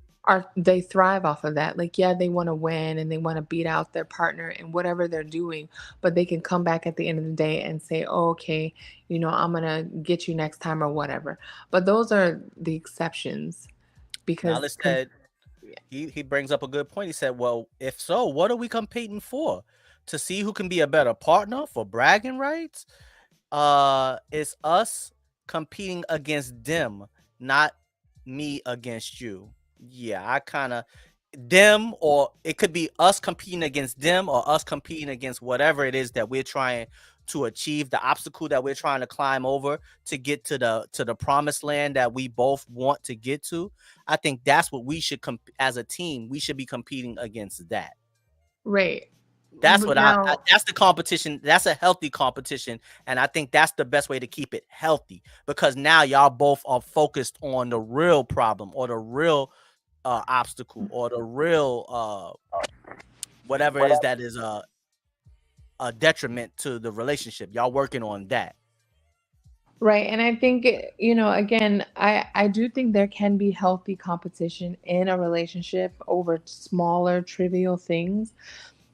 they thrive off of that. Like, yeah, they want to win and they want to beat out their partner in whatever they're doing, but they can come back at the end of the day and say, oh, okay, I'm gonna get you next time or whatever. But those are the exceptions Now because let's said he brings up a good point. He said, "Well, if so, what are we competing for? To see who can be a better partner for bragging rights? It's us competing against them, not me against you." Yeah, I kind of them, or it could be us competing against them, or us competing against whatever it is that we're trying to achieve, the obstacle that we're trying to climb over to get to the promised land that we both want to get to. I think that's what we should as a team, we should be competing against that. right. That's But what I now, that's the competition. That's a healthy competition, and I think that's the best way to keep it healthy because now y'all both are focused on the real problem or the real obstacle or the real whatever it is that is a detriment to the relationship. Y'all working on that. right, and I think again, I do think there can be healthy competition in a relationship over smaller trivial things,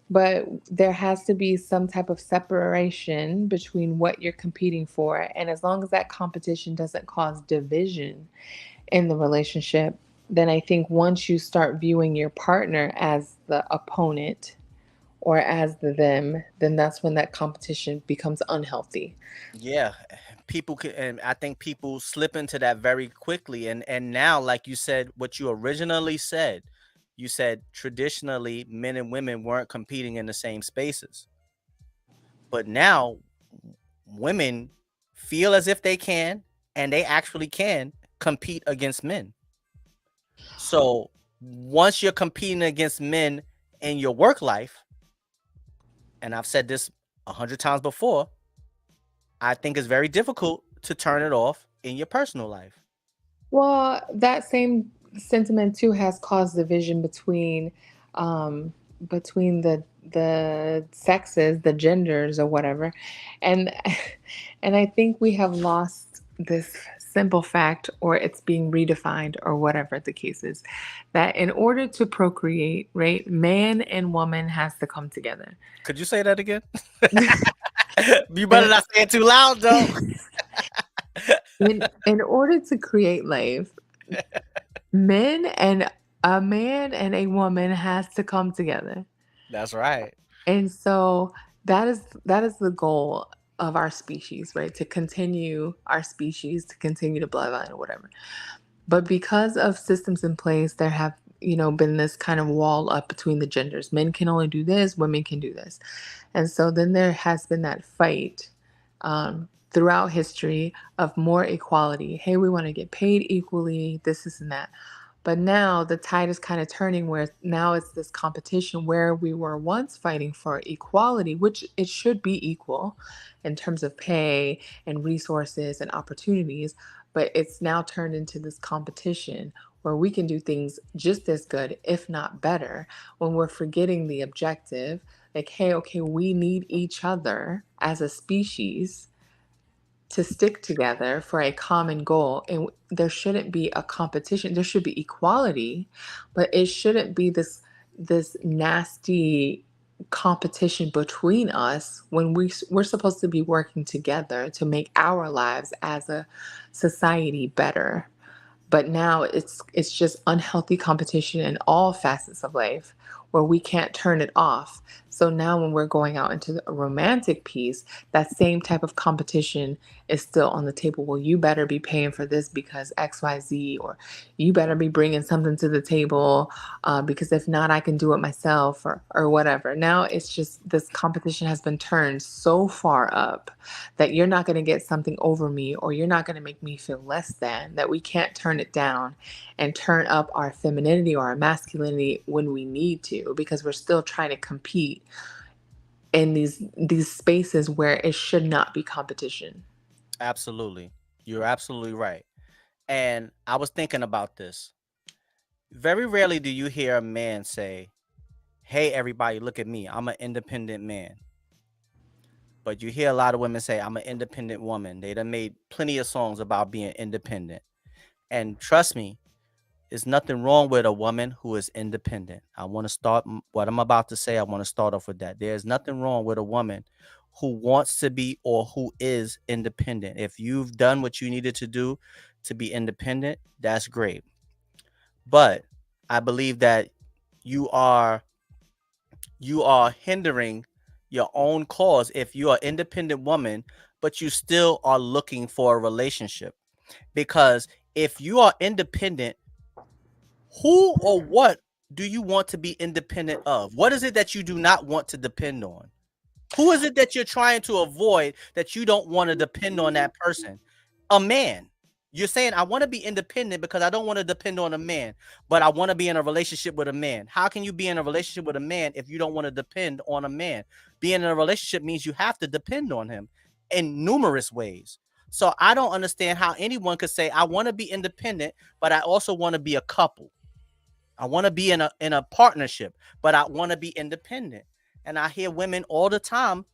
but there has to be some type of separation between what you're competing for, and as long as that competition doesn't cause division in the relationship, then I think once you start viewing your partner as the opponent or as the them, then that's when that competition becomes unhealthy. Yeah, people can, and I think people slip into that very quickly. And now, like you said, what you originally said, you said traditionally men and women weren't competing in the same spaces, but now women feel as if they can, and they actually can compete against men. So once you're competing against men in your work life, and I've said this 100 times before, I think it's very difficult to turn it off in your personal life. Well, sentiment too has caused division um between the sexes, the genders or whatever. And and I think we have lost this simple fact, or it's being redefined or whatever the case is, that in order to procreate, right, man and woman has to come together. Could you say that again? You better And not say it too loud, though. in order to create life, men and a man and a woman has to come together. That's right. And so that is the goal of our species, right? To continue our species, to continue the bloodline or whatever. But because of systems in place, there have, been this kind of wall up between the genders. Men can only do this, women can do this. And so then there has been that fight throughout history of more equality. Hey, we want to get paid equally, this and that. But now the tide is kind of turning, where now it's this competition where we were once fighting for equality, which it should be equal in terms of pay and resources and opportunities. But it's now turned into this competition where we can do things just as good, if not better, when we're forgetting the objective. Like, hey, okay, we need each other as a species to stick together for a common goal, and there shouldn't be a competition. There should be equality, but it shouldn't be this nasty competition between us when we're supposed to be working together to make our lives as a society better. But now it's just unhealthy competition in all facets of life, where we can't turn it off. So now when we're going out into the romantic piece, that same type of competition is still on the table. Well, you better be paying for this because XYZ, or you better be bringing something to the table, because if not, I can do it myself, or whatever. Now it's just this competition has been turned so far up that you're not going to get something over me, or you're not going to make me feel less than, that we can't turn it down and turn up our femininity or our masculinity when we need to, because we're still trying to compete in these spaces where it should not be competition. Absolutely. You're absolutely right. And I was thinking about this. Very rarely do you hear a man say, "Hey, everybody, look at me. I'm an independent man." But you hear a lot of women say, "I'm an independent woman." They done made plenty of songs about being independent. And trust me, there's nothing wrong with a woman who is independent. I want to start what I'm about to say. I want to start off with that. There's nothing wrong with a woman who wants to be or who is independent. If you've done what you needed to do to be independent, that's great. But I believe that you are you are hindering your own cause if you are an independent woman, but you still are looking for a relationship. Because if you are independent, who or what do you want to be independent of? What is it that you do not want to depend on? Who is it that you're trying to avoid that you don't want to depend on that person? A man. You're saying, I want to be independent because I don't want to depend on a man, but I want to be in a relationship with a man. How can you be in a relationship with a man if you don't want to depend on a man? Being in a relationship means you have to depend on him in numerous ways. So I don't understand how anyone could say, I want to be independent, but I also want to be a couple. I want to be in a partnership, but I want to be independent. And I hear women all the time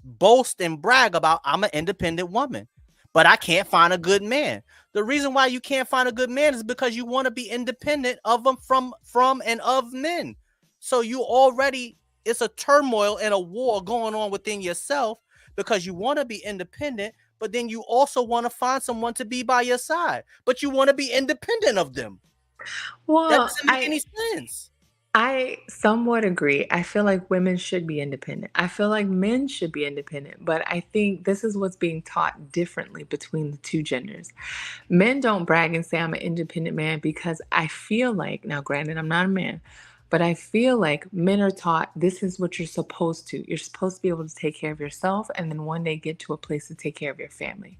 boast and brag about, I'm an independent woman, but I can't find a good man. The reason why you can't find a good man is because you want to be independent of them from and of men. So you already, it's a turmoil and a war going on within yourself because you want to be independent, but then you also want to find someone to be by your side, but you want to be independent of them. That Well, doesn't make I any sense. I somewhat agree. I feel like women should be independent. I feel like men should be independent, but I think this is what's being taught differently between the two genders. Men don't brag and say, I'm an independent man, because I feel like, now granted, I'm not a man, but I feel like men are taught this is what you're supposed to. You're supposed to be able to take care of yourself and then one day get to a place to take care of your family.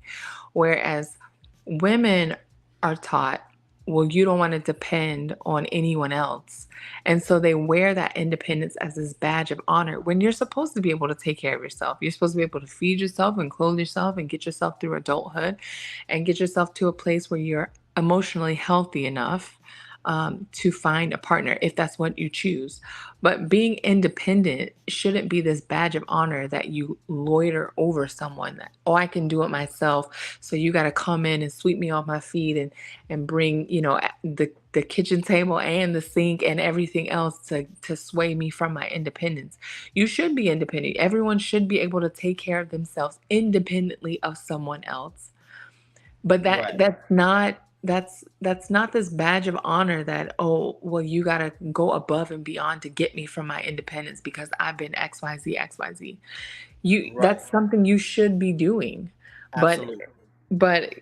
Whereas women are taught, well, you don't want to depend on anyone else. And so they wear that independence as this badge of honor when you're supposed to be able to take care of yourself. You're supposed to be able to feed yourself and clothe yourself and get yourself through adulthood and get yourself to a place where you're emotionally healthy enough, to find a partner if that's what you choose. But being independent shouldn't be this badge of honor that you loiter over someone that, oh, I can do it myself. So you got to come in and sweep me off my feet and bring, the kitchen table and the sink and everything else to sway me from my independence. You should be independent. Everyone should be able to take care of themselves independently of someone else. But Right. that's not this badge of honor that, oh, well, you got to go above and beyond to get me from my independence because I've been XYZ. You Right. That's something you should be doing. But Absolutely.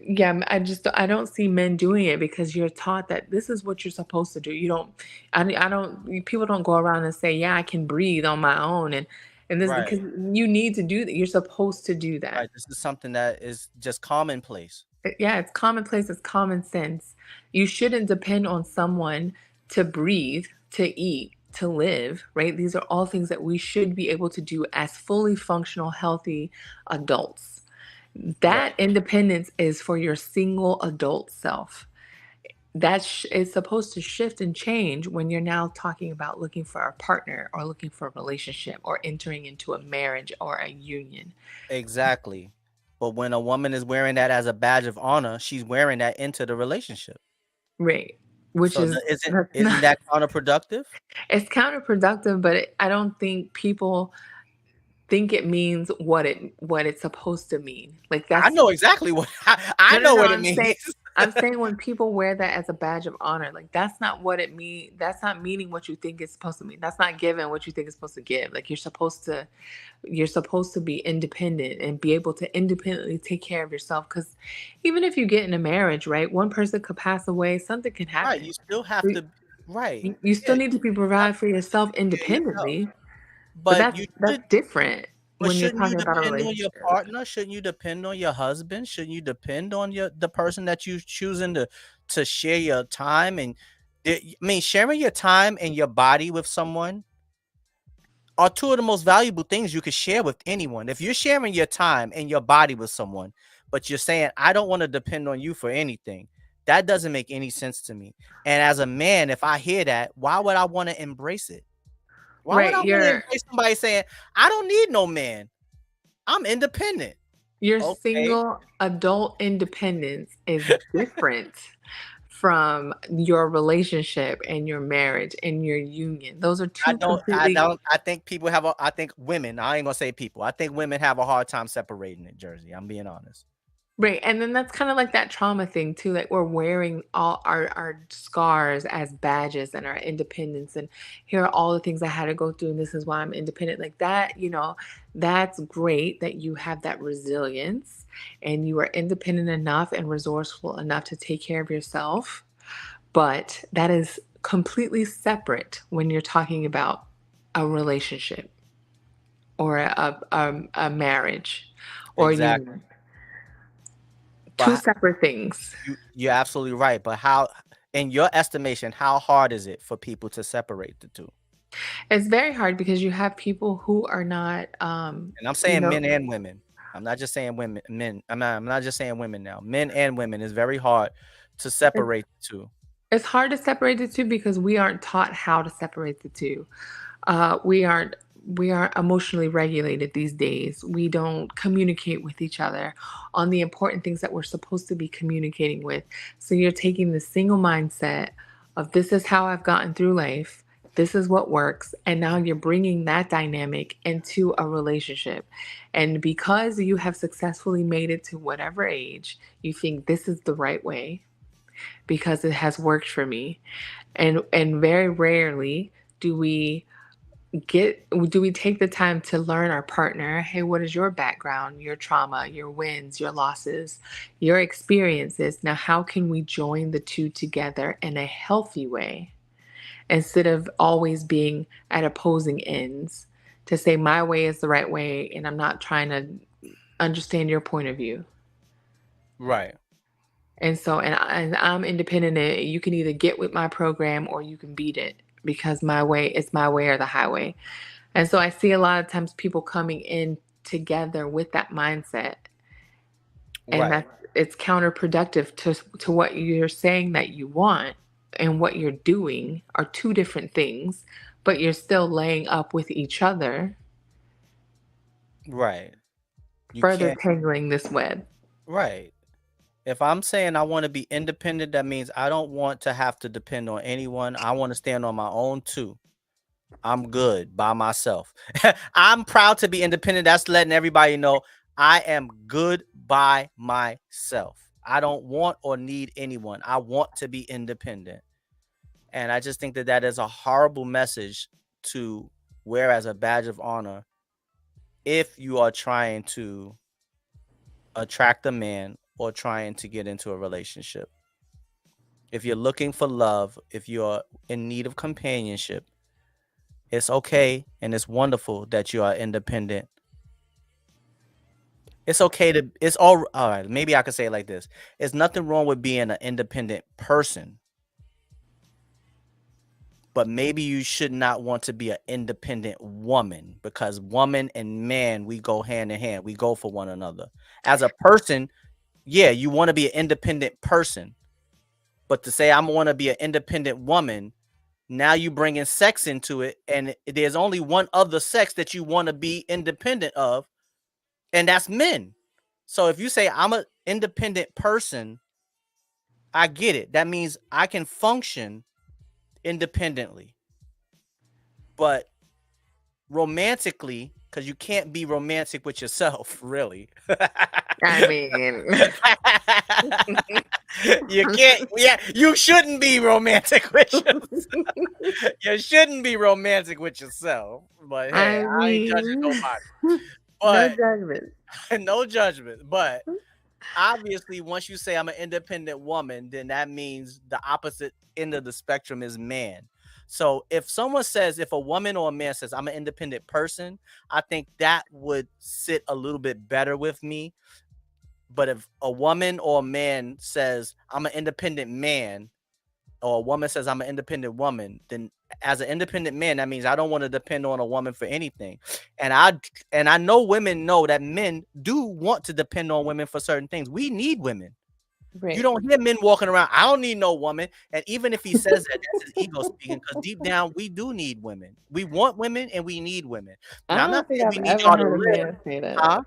yeah, I don't see men doing it because you're taught that this is what you're supposed to do. You don't I don't People don't go around and say, "Yeah, I can breathe on my own," and this Right. because you need to do that. You're supposed to do that. Right. This is something that is just commonplace. Yeah, it's commonplace, it's common sense. You shouldn't depend on someone to breathe, to eat, to live, right? These are all things that we should be able to do as fully functional, healthy adults. Right. That independence is for your single adult self. Is supposed to shift and change when you're now talking about looking for a partner or looking for a relationship or entering into a marriage or a union. Exactly. But when a woman is wearing that as a badge of honor, she's wearing that into the relationship. Right. Which So is isn't that's isn't not that counterproductive? It's counterproductive, but I don't think people think it means what it's supposed to mean. Like I that's know exactly what I No, no, know no. what it means. I'm saying when people wear that as a badge of honor, like that's not what it means. That's not meaning what you think it's supposed to mean. That's not giving what you think it's supposed to give. Like you're supposed to be independent and be able to independently take care of yourself. Because even if you get in a marriage, right, one person could pass away, something can Right, happen. you still have to right. You Yeah, still need to be you have provide for to yourself take care of yourself. independently, but But you that's should different but when you're shouldn't you talking about a depend on your relationship. partner? Shouldn't you depend on your husband? Shouldn't you depend on the person that you choosing to share your time and sharing your time and your body with someone are two of the most valuable things you could share with anyone. If you're sharing your time and your body with someone, but you're saying, I don't want to depend on you for anything, that doesn't make any sense to me. And as a man, if I hear that, why would I want to embrace it? Why would Right, I want to embrace somebody saying, I don't need no man? I'm independent. your Okay. single adult independence is different from your relationship and your marriage and your union. Those are two completely I think I think women, I ain't gonna say people. I think women have a hard time separating it, Jersey. I'm being honest. right. And then that's kind of like that trauma thing too. Like we're wearing all our scars as badges and our independence. And here are all the things I had to go through. And this is why I'm independent. Like that, that's great that you have that resilience and you are independent enough and resourceful enough to take care of yourself. But that is completely separate when you're talking about a relationship or a marriage or a Exactly. union. Two But separate things. you're absolutely right. But how, in your estimation, how hard is it for people to separate the two? It's very hard because you have people who are not, And I'm you saying know, men and women. I'm not just saying women, men. I'm not just saying women now. Men and women is very hard to it- separate the two. it's hard to separate the two because we aren't taught how to separate the two. We aren't emotionally regulated these days. We don't communicate with each other on the important things that we're supposed to be communicating with. So you're taking the single mindset of this is how I've gotten through life. This is what works. And now you're bringing that dynamic into a relationship. And because you have successfully made it to whatever age, you think this is the right way because it has worked for me. And very rarely do we take the time to learn our partner. Hey, what is your background, your trauma, your wins, your losses, your experiences? Now how can we join the two together in a healthy way instead of always being at opposing ends, to say my way is the right way and I'm not trying to understand your point of view. Right. And I'm independent. And you can either get with my program or you can beat it because my way is my way or the highway. And so I see a lot of times people coming in together with that mindset, and Right. that it's counterproductive to what you're saying that you want. and what you're doing are two different things, but you're still laying up with each other, Right. You further can't. tangling this web. Right. If I'm saying I want to be independent, that means I don't want to have to depend on anyone. I want to stand on my own too. I'm good by myself. I'm proud to be independent. That's letting everybody know I am good by myself. I don't want or need anyone. I want to be independent. And I just think that that is a horrible message to wear as a badge of honor if you are trying to attract a man or trying to get into a relationship. If you're looking for love, if you're in need of companionship, it's okay and it's wonderful that you are independent. It's okay to, it's all right. Maybe I could say it like this. There's nothing wrong with being an independent person, but maybe you should not want to be an independent woman, because woman and man, we go hand in hand. We go for one another. As a person, yeah, you want to be an independent person, but to say I want to be an independent woman, now you bring in sex into it, and there's only one other sex that you want to be independent of, and that's men. So if you say I'm an independent person, I get it. That means I can function independently. But romantically, because you can't be romantic with yourself, really. I mean, You can't, yeah, you shouldn't be romantic with yourself. You shouldn't be romantic with yourself. But hey, I I ain't judging mean, nobody. no But judgment. no judgment. But obviously, once you say I'm an independent woman, then that means the opposite end of the spectrum is man. So if someone says, if a woman or a man says I'm an independent person, I think that would sit a little bit better with me. But if a woman or a man says I'm an independent man, or a woman says I'm an independent woman, then as an independent man, that means I don't want to depend on a woman for anything. And I know women know that men do want to depend on women for certain things. We need women. You Right. don't hear men walking around, I don't need no woman. And even if he says that, that's his ego speaking, because deep down we do need women. We want women and we need women. I Now I'm don't not think saying I've we need ever y'all to heard a live, man say that. huh?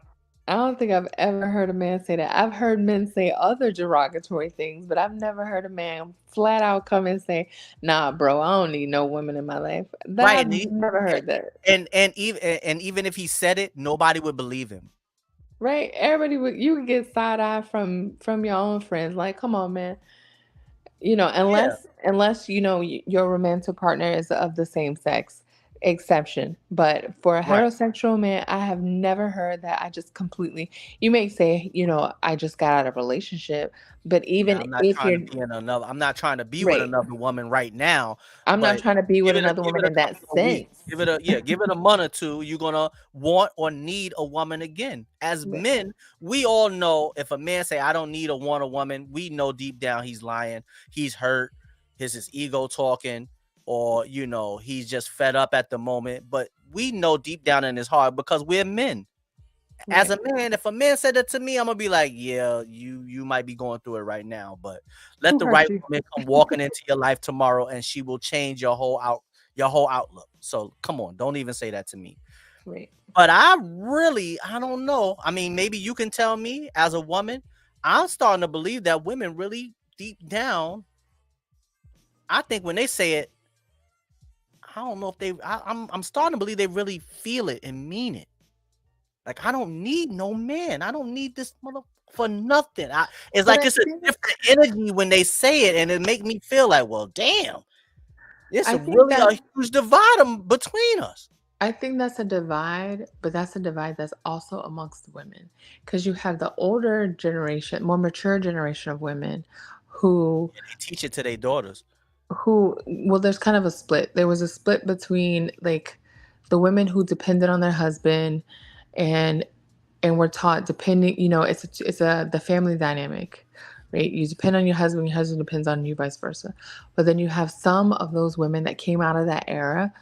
I don't think I've ever heard a man say that. I've heard men say other derogatory things, but I've never heard a man flat out come and say, "Nah, bro, I don't need no women in my life." That Right. I've never heard that. And even if he said it, nobody would believe him. Right? Everybody would you would get side eye from your own friends. Like, come on, man. Yeah. Unless your romantic partner is of the same sex, exception. But for a Right. heterosexual man, I have never heard that. I just completely, you may say, I just got out of a relationship, but Yeah, even I'm not if trying you're to be in another. I'm not trying to be with right, another woman right now, I'm not but trying to be with another give woman it a in that couple of weeks. sense. Give it a month or two. You're gonna want or need a woman again. As Right. men, we all know if a man say I don't need or want a woman, we know deep down he's lying. He's hurt. His ego talking, or he's just fed up at the moment. But we know deep down in his heart, because we're men. As Right. a man, if a man said that to me, I'm gonna be like, yeah, you might be going through it right now, but let Who the hurt right you? woman come walking into your life tomorrow, and she will change your whole outlook. So come on, don't even say that to me. Right. But I don't know. I mean, maybe you can tell me as a woman. I'm starting to believe that women really deep down, I think when they say it, I don't know if I'm starting to believe they really feel it and mean it. Like, I don't need no man. I don't need this mother for nothing. It's But like it's a different energy when they say it, and it make me feel like, well, damn, it's I a think really that a huge divide between us. I think that's a divide, but that's a divide that's also amongst women because you have the older generation, more mature generation of women who And they teach it to their daughters. well, there's kind of a split. There was a split between like the women who depended on their husband and were taught depending, it's a the family dynamic, right? You depend on your husband depends on you, vice versa. But then you have some of those women that came out of that era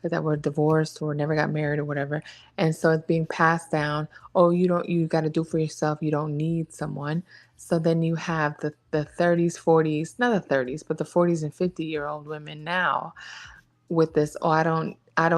that were divorced or never got married or whatever. And so it's being passed down. Oh, you got to do for yourself. You don't need someone. So then you have the 30s, 40s, not the 30s, but the 40s and 50-year-old women now with this, oh, I don't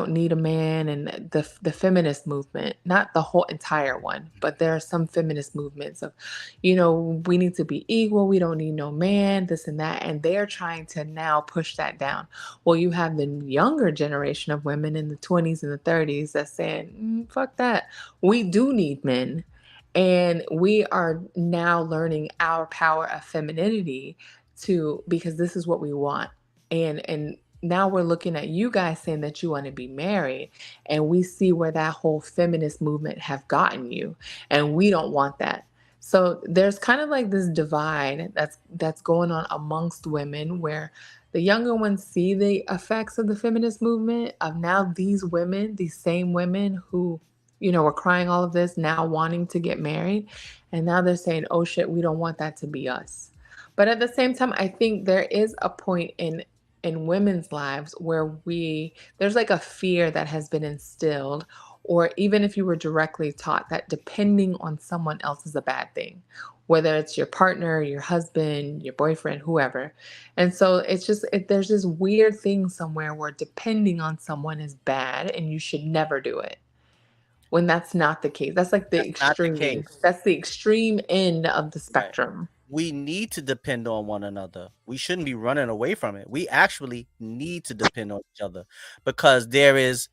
need a man, and the feminist movement, not the whole entire one, but there are some feminist movements of, we need to be equal, we don't need no man, this and that, and they're trying to now push that down. Well, you have the younger generation of women in the 20s and the 30s that's saying, fuck that, we do need men. And we are now learning our power of femininity to, because this is what we want. And now we're looking at you guys saying that you want to be married, and we see where that whole feminist movement have gotten you, and we don't want that. So there's kind of like this divide that's going on amongst women, where the younger ones see the effects of the feminist movement, of now these women, these same women who were crying all of this, now wanting to get married, and now they're saying, oh shit, we don't want that to be us. But at the same time, I think there is a point in women's lives where there's like a fear that has been instilled, or even if you were directly taught, that depending on someone else is a bad thing, whether it's your partner, your husband, your boyfriend, whoever. And so it's just there's this weird thing somewhere where depending on someone is bad and you should never do it, when that's not the case. That's like the That's not the extreme. case. That's the extreme end of the Right. spectrum. We need to depend on one another. We shouldn't be running away from it. We actually need to depend on each other, because there is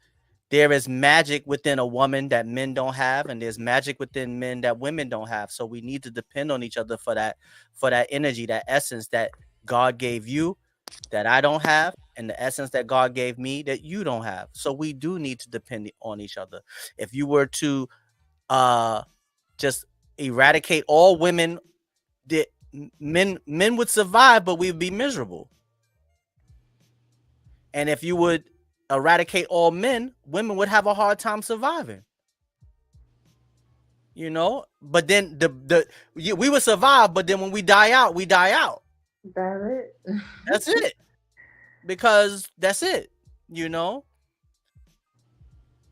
magic within a woman that men don't have, and there's magic within men that women don't have. So we need to depend on each other for that energy, that essence that God gave you that I don't have, and the essence that God gave me that you don't have. So we do need to depend on each other. If you were to uh just eradicate all women, the men would survive, but we'd be miserable. And if you would eradicate all men, women would have a hard time surviving. But then we would survive, but then when we die out, we die out. That's it. That's it. Because that's it. You know,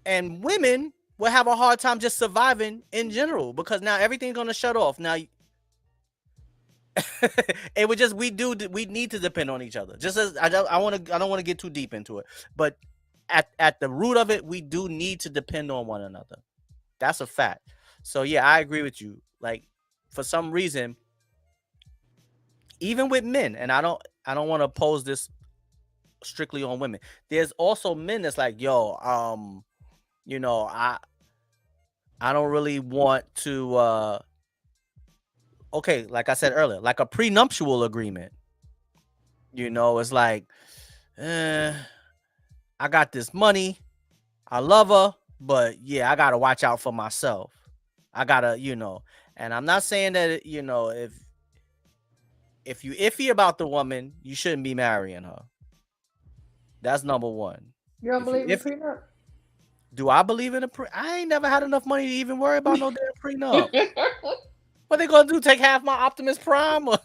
and women will have a hard time just surviving in general, because now everything's gonna shut off. Now it would just we need to depend on each other. Just as I don't want to get too deep into it, but at the root of it, we do need to depend on one another. That's a fact. So yeah, I agree with you. Like, for some reason, even with men, and I don't want to pose this strictly on women. There's also men that's like, yo, I don't really want to okay, like I said earlier, like a prenuptial agreement. It's like, I got this money, I love her, but yeah, I gotta watch out for myself. I gotta, and I'm not saying that if you iffy about the woman, you shouldn't be marrying her. That's number one. You don't If you believe in if prenup? Do I believe in I ain't never had enough money to even worry about no damn prenup. What they gonna do? Take half my Optimus Prime? I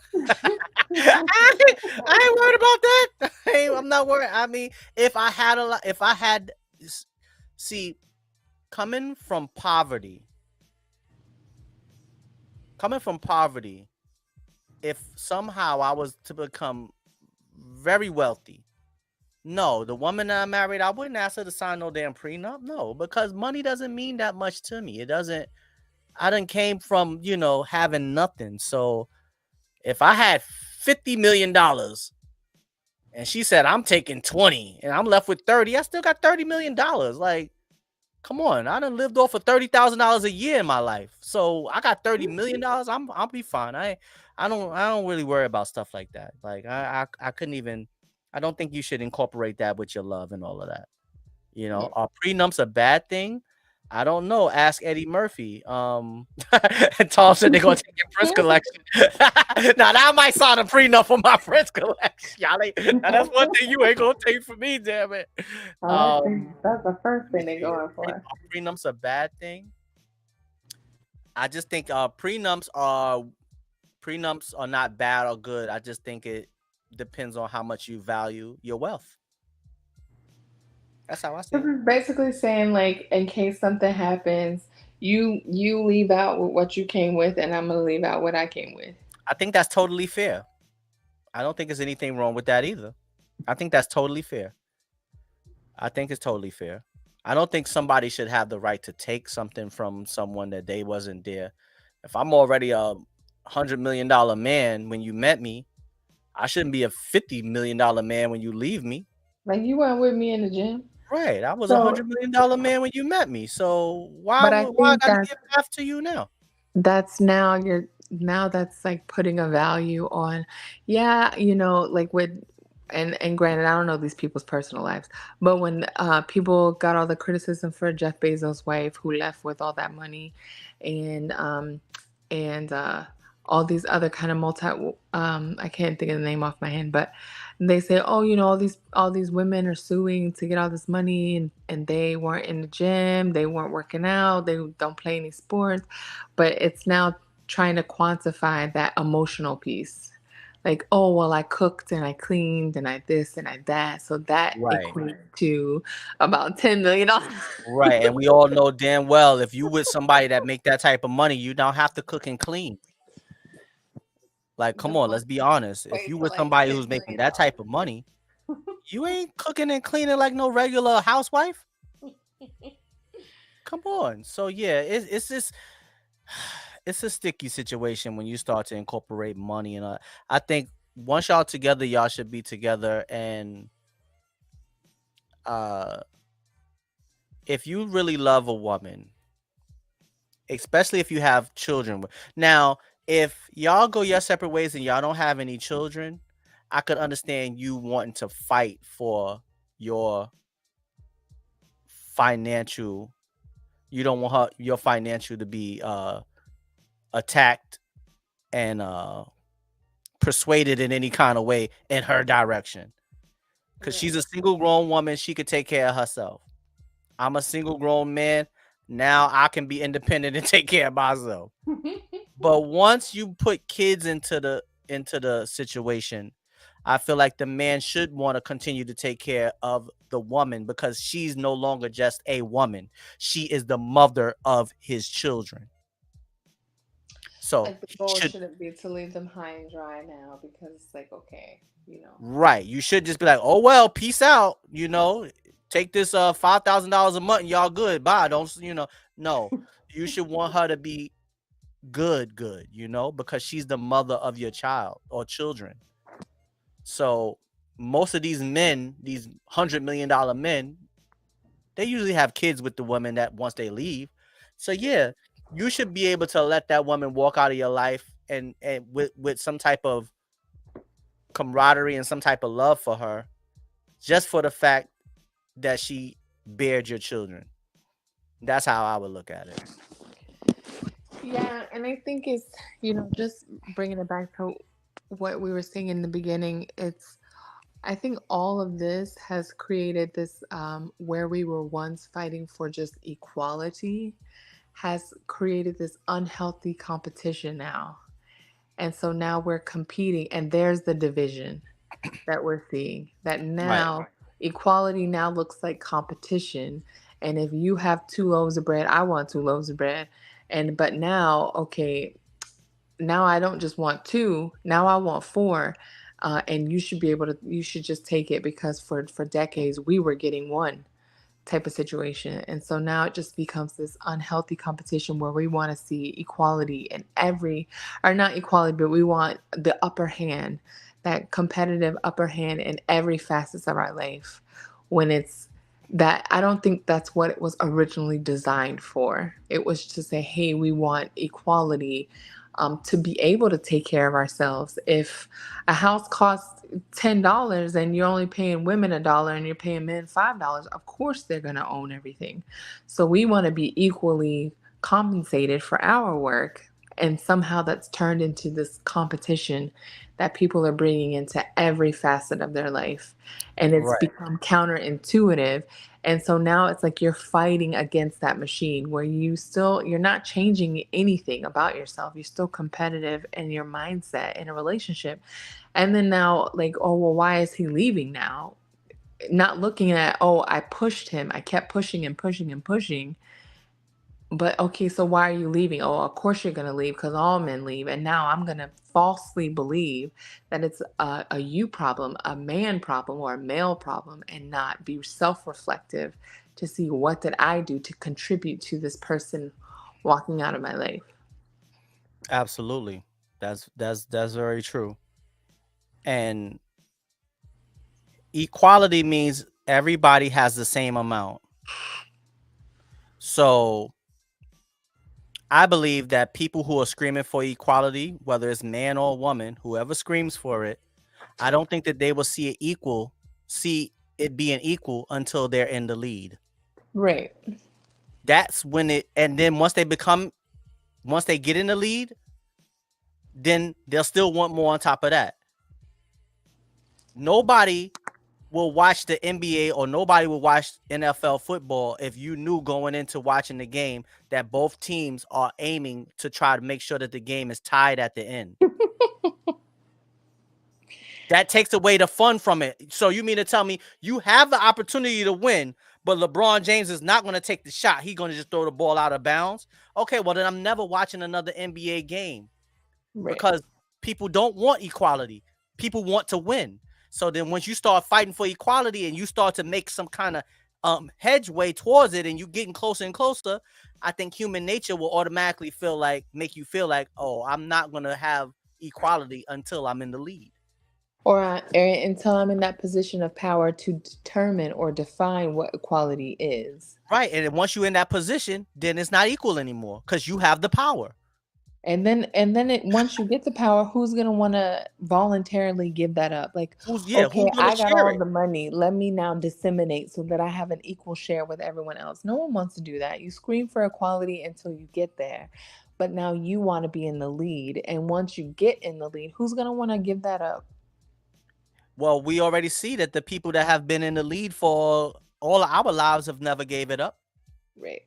ain't worried about that. I'm not worried. I mean, if I had a lot, see, coming from poverty, if somehow I was to become very wealthy, no, the woman that I married, I wouldn't ask her to sign no damn prenup. No, because money doesn't mean that much to me. It doesn't. I done came from, having nothing. So if I had $50 million and she said, I'm taking 20 and I'm left with 30, I still got $30 million. Like, come on. I done lived off of $30,000 a year in my life. So I got $30 million. I'll be fine. I don't really worry about stuff like that. Like, I couldn't even, I don't think you should incorporate that with your love and all of that. Are prenups a bad thing? I don't know. Ask Eddie Murphy. And Tom said they're gonna take your Prince collection. Now that might sign a prenup for my Prince collection. Y'all now that's one thing you ain't gonna take from me, damn it. That's the first Let me thing they're see. going for. Are prenups a bad thing? I just think prenups are not bad or good. I just think it depends on how much you value your wealth. That's how I see This it. is basically saying like, in case something happens, you leave out with what you came with, and I'm gonna leave out what I came with. I think that's totally fair. I don't think there's anything wrong with that either. I think that's totally fair. I think it's totally fair. I don't think somebody should have the right to take something from someone that they wasn't there. If I'm already $100 million man when you met me, I shouldn't be a $50 million man when you leave me. Like, you weren't with me in the gym. Right. I was a So, $100 million man when you met me. So but I why I think gotta that give half to you now? that's now you're now that's like putting a value on, yeah, like with, and granted, I don't know these people's personal lives, but when people got all the criticism for Jeff Bezos' wife who left with all that money, and all these other kind of multi, I can't think of the name off my head, but they say, oh, all these women are suing to get all this money, and they weren't in the gym, they weren't working out, they don't play any sports, but it's now trying to quantify that emotional piece. Like, oh, well, I cooked and I cleaned and I this and I that. So that Right. equates to about $10 million. Right. And we all know damn well if you with somebody that make that type of money, you don't have to cook and clean. Like, come on, let's Divorce be honest. If equate you to with like somebody $10 who's making million. that type of money, you ain't cooking and cleaning like no regular housewife. Come on. So yeah, it's just it's a sticky situation when you start to incorporate money and I think once y'all together, y'all should be together. And uh if you really love a woman, especially if you have children now, if y'all go your separate ways and y'all don't have any children, I could understand you wanting to fight for your financial. You don't want your financial to be attacked and persuaded in any kind of way in her direction. Cause she's a Right. single grown woman, she could take care of herself. I'm a single grown man. Now I can be independent and take care of myself. But once you put kids into the situation, I feel like the man should want to continue to take care of the woman because she's no longer just a woman. She is the mother of his children. So Like, the he goal should. shouldn't be to leave them high and dry now, because it's like, okay. Right. You should just be like, oh well, peace out. Take this $5,000 a month and y'all good. Bye. Don't no. You should want her to be good, because she's the mother of your child or children. So most of these men, these $100 million men, they usually have kids with the woman that once they leave. So yeah, you should be able to let that woman walk out of your life and with some type of camaraderie and some type of love for her, just for the fact that she bared your children. That's how I would look at it. Yeah, and I think it's, just bringing it back to what we were saying in the beginning. I think all of this has created this, where we were once fighting for just equality, has created this unhealthy competition now. And so now we're competing, and there's the division that we're seeing. That Right. now equality now looks like competition. And if you have two loaves of bread, I want two loaves of bread. And but now, okay, now I don't just want two, now I want four. And you should just take it, because for decades we were getting one type of situation. And so now it just becomes this unhealthy competition where we want to see equality in every, or not equality, but we want the upper hand, that competitive upper hand in every facets of our life. When it's that, I don't think that's what it was originally designed for. It was to say, hey, we want equality, to be able to take care of ourselves. If a house costs $10 and you're only paying women $1 and you're paying men $5, of course they're going to own everything. So we want to be equally compensated for our work. And somehow that's turned into this competition that people are bringing into every facet of their life. And it's Right. become counterintuitive. And so now it's like you're fighting against that machine, where you're not changing anything about yourself. You're still competitive in your mindset in a relationship. And then now, like, oh, well, why is he leaving now? not looking at, oh, I pushed him. I kept pushing and pushing and pushing. But okay, so why are you leaving? Oh, of course you're going to leave because all men leave. And now I'm going to falsely believe that it's a you problem, a man problem, or a male problem, and not be self reflective to see what did I do to contribute to this person walking out of my life. Absolutely. That's very true. And equality means everybody has the same amount. So I believe that people who are screaming for equality, whether it's man or woman, whoever screams for it, I don't think that they will see it being equal until they're in the lead. Right. That's when and then once they get in the lead, then they'll still want more on top of that. Nobody will watch the NBA or nobody will watch NFL football if you knew going into watching the game that both teams are aiming to try to make sure that the game is tied at the end. That takes away the fun from it. So you mean to tell me you have the opportunity to win, but LeBron James is not going to take the shot. He's going to just throw the ball out of bounds. Okay, well then I'm never watching another NBA game Right. because people don't want equality. People want to win. So then once you start fighting for equality and you start to make some kind of hedgeway towards it and you getting closer and closer, I think human nature will automatically make you feel like, oh, I'm not going to have equality until I'm in the lead. Or until I'm in that position of power to determine or define what equality is. Right. And then once you're in that position, then it's not equal anymore because you have the power. And then once you get the power, who's gonna want to voluntarily give that up? Like, Who's okay, going to I got share all it? the money. Let me now disseminate so that I have an equal share with everyone else. No one wants to do that. You scream for equality until you get there, but now you want to be in the lead. And once you get in the lead, who's gonna want to give that up? Well, we already see that the people that have been in the lead for all of our lives have never gave it up. Right.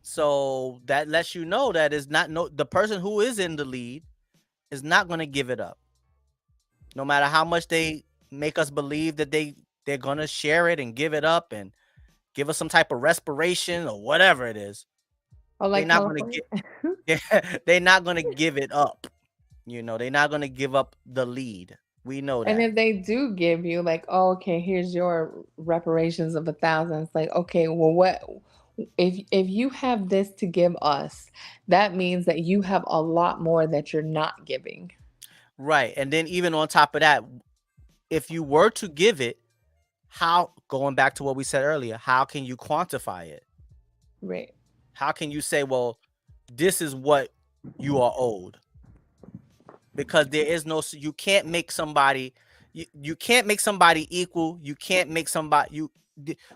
So that lets you know that is not the person who is in the lead is not going to give it up. No matter how much they make us believe that they're going to share it and give it up and give us some type of respiration or whatever it is. Oh, They're like not going to California. they're not going to give it up. They're not going to give up the lead. We know And that. if they do give you like, oh, okay, here's your reparations of 1,000, it's like, okay, well, what if you have this to give us, that means that you have a lot more that you're not giving. Right. And then even on top of that, if you were to give it, how, going back to what we said earlier, how can you quantify it? Right. How can you say, well, this is what you are owed? Because there is no, you can't make somebody, you can't make somebody equal. You can't make somebody,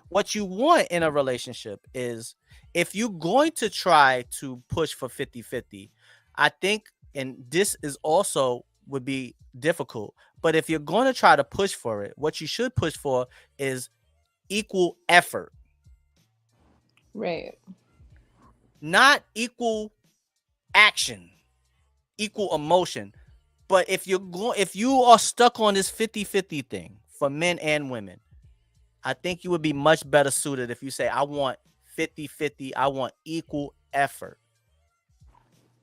what you want in a relationship is if you're going to try to push for 50-50, I think, and this is also would be difficult, but if you're going to try to push for it, what you should push for is equal effort, Right. not equal action, equal emotion. But if you are stuck on this 50-50 thing for men and women, I think you would be much better suited if you say, I want 50-50, I want equal effort.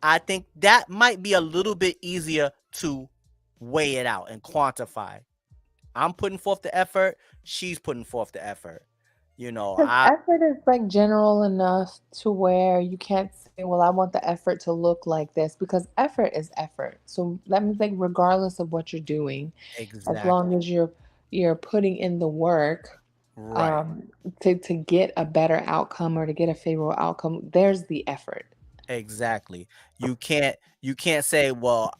I think that might be a little bit easier to weigh it out and quantify. I'm putting forth the effort, she's putting forth the effort. Because effort is like general enough to where you can't say, well, I want the effort to look like this, because effort is effort. So that means, like, regardless of what you're doing, as long Exactly. as you're putting in the work, Right. um, to get a better outcome or to get a favorable outcome, there's the effort. Exactly. You can't say, well,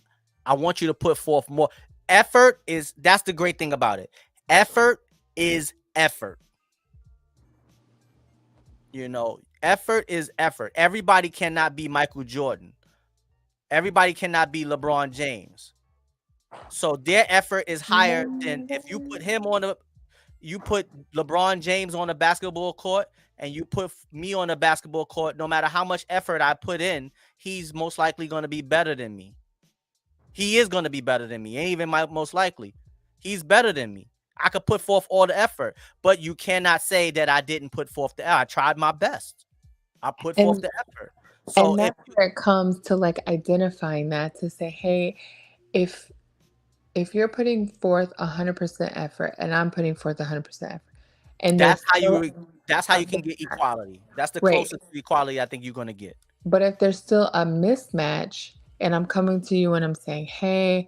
I want you to put forth more. That's the great thing about it. Effort is effort. Effort is effort. Everybody cannot be Michael Jordan. Everybody cannot be LeBron James. So their effort is higher than if you put LeBron James on the basketball court and you put me on the basketball court. No matter how much effort I put in, he's most likely going to be better than me. He is going to be better than me. Ain't even most likely. He's better than me. I could put forth all the effort, but you cannot say that I didn't put forth the effort. I tried my best. I put forth And the effort. So and if that's where it comes to like identifying that to say, hey, if if you're putting forth 100% effort and I'm putting forth 100% effort, and that's there's how still you that's how a you can get mismatch, equality. That's the right? closest to equality I think you're gonna get. But if there's still a mismatch, and I'm coming to you and I'm saying, hey,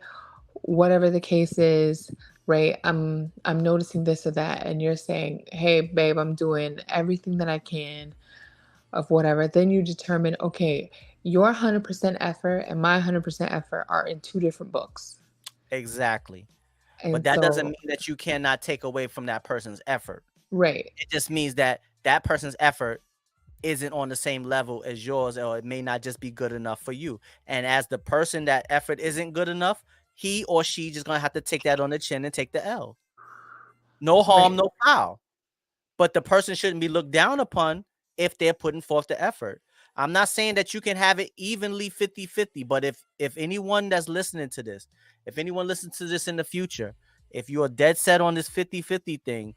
whatever the case is, right? I'm noticing this or that, and you're saying, hey, babe, I'm doing everything that I can of whatever. Then you determine, okay, your 100% effort and my 100% effort are in two different books, Exactly. But and that doesn't so mean that you cannot take away from that person's effort. right. It just means that that person's effort isn't on the same level as yours, or it may not just be good enough for you. And as the person that effort isn't good enough, he or she just gonna have to take that on the chin and take the L. No harm, Right. no foul. But the person shouldn't be looked down upon if they're putting forth the effort. I'm not saying that you can have it evenly 50-50, but if anyone that's listening to this, if anyone listens to this in the future, if you're dead set on this 50-50 thing,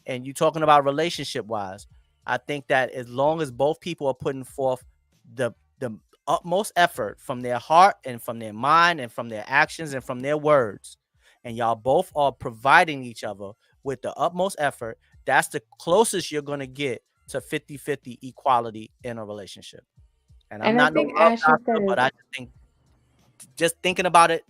and you talking about relationship wise, I think that as long as both people are putting forth the utmost effort from their heart and from their mind and from their actions and from their words, and y'all both are providing each other with the utmost effort, that's the closest you're going to get to 50-50 equality in a relationship. And I'm And I not no think love Ashley doctor, said but is I just think, just thinking about it,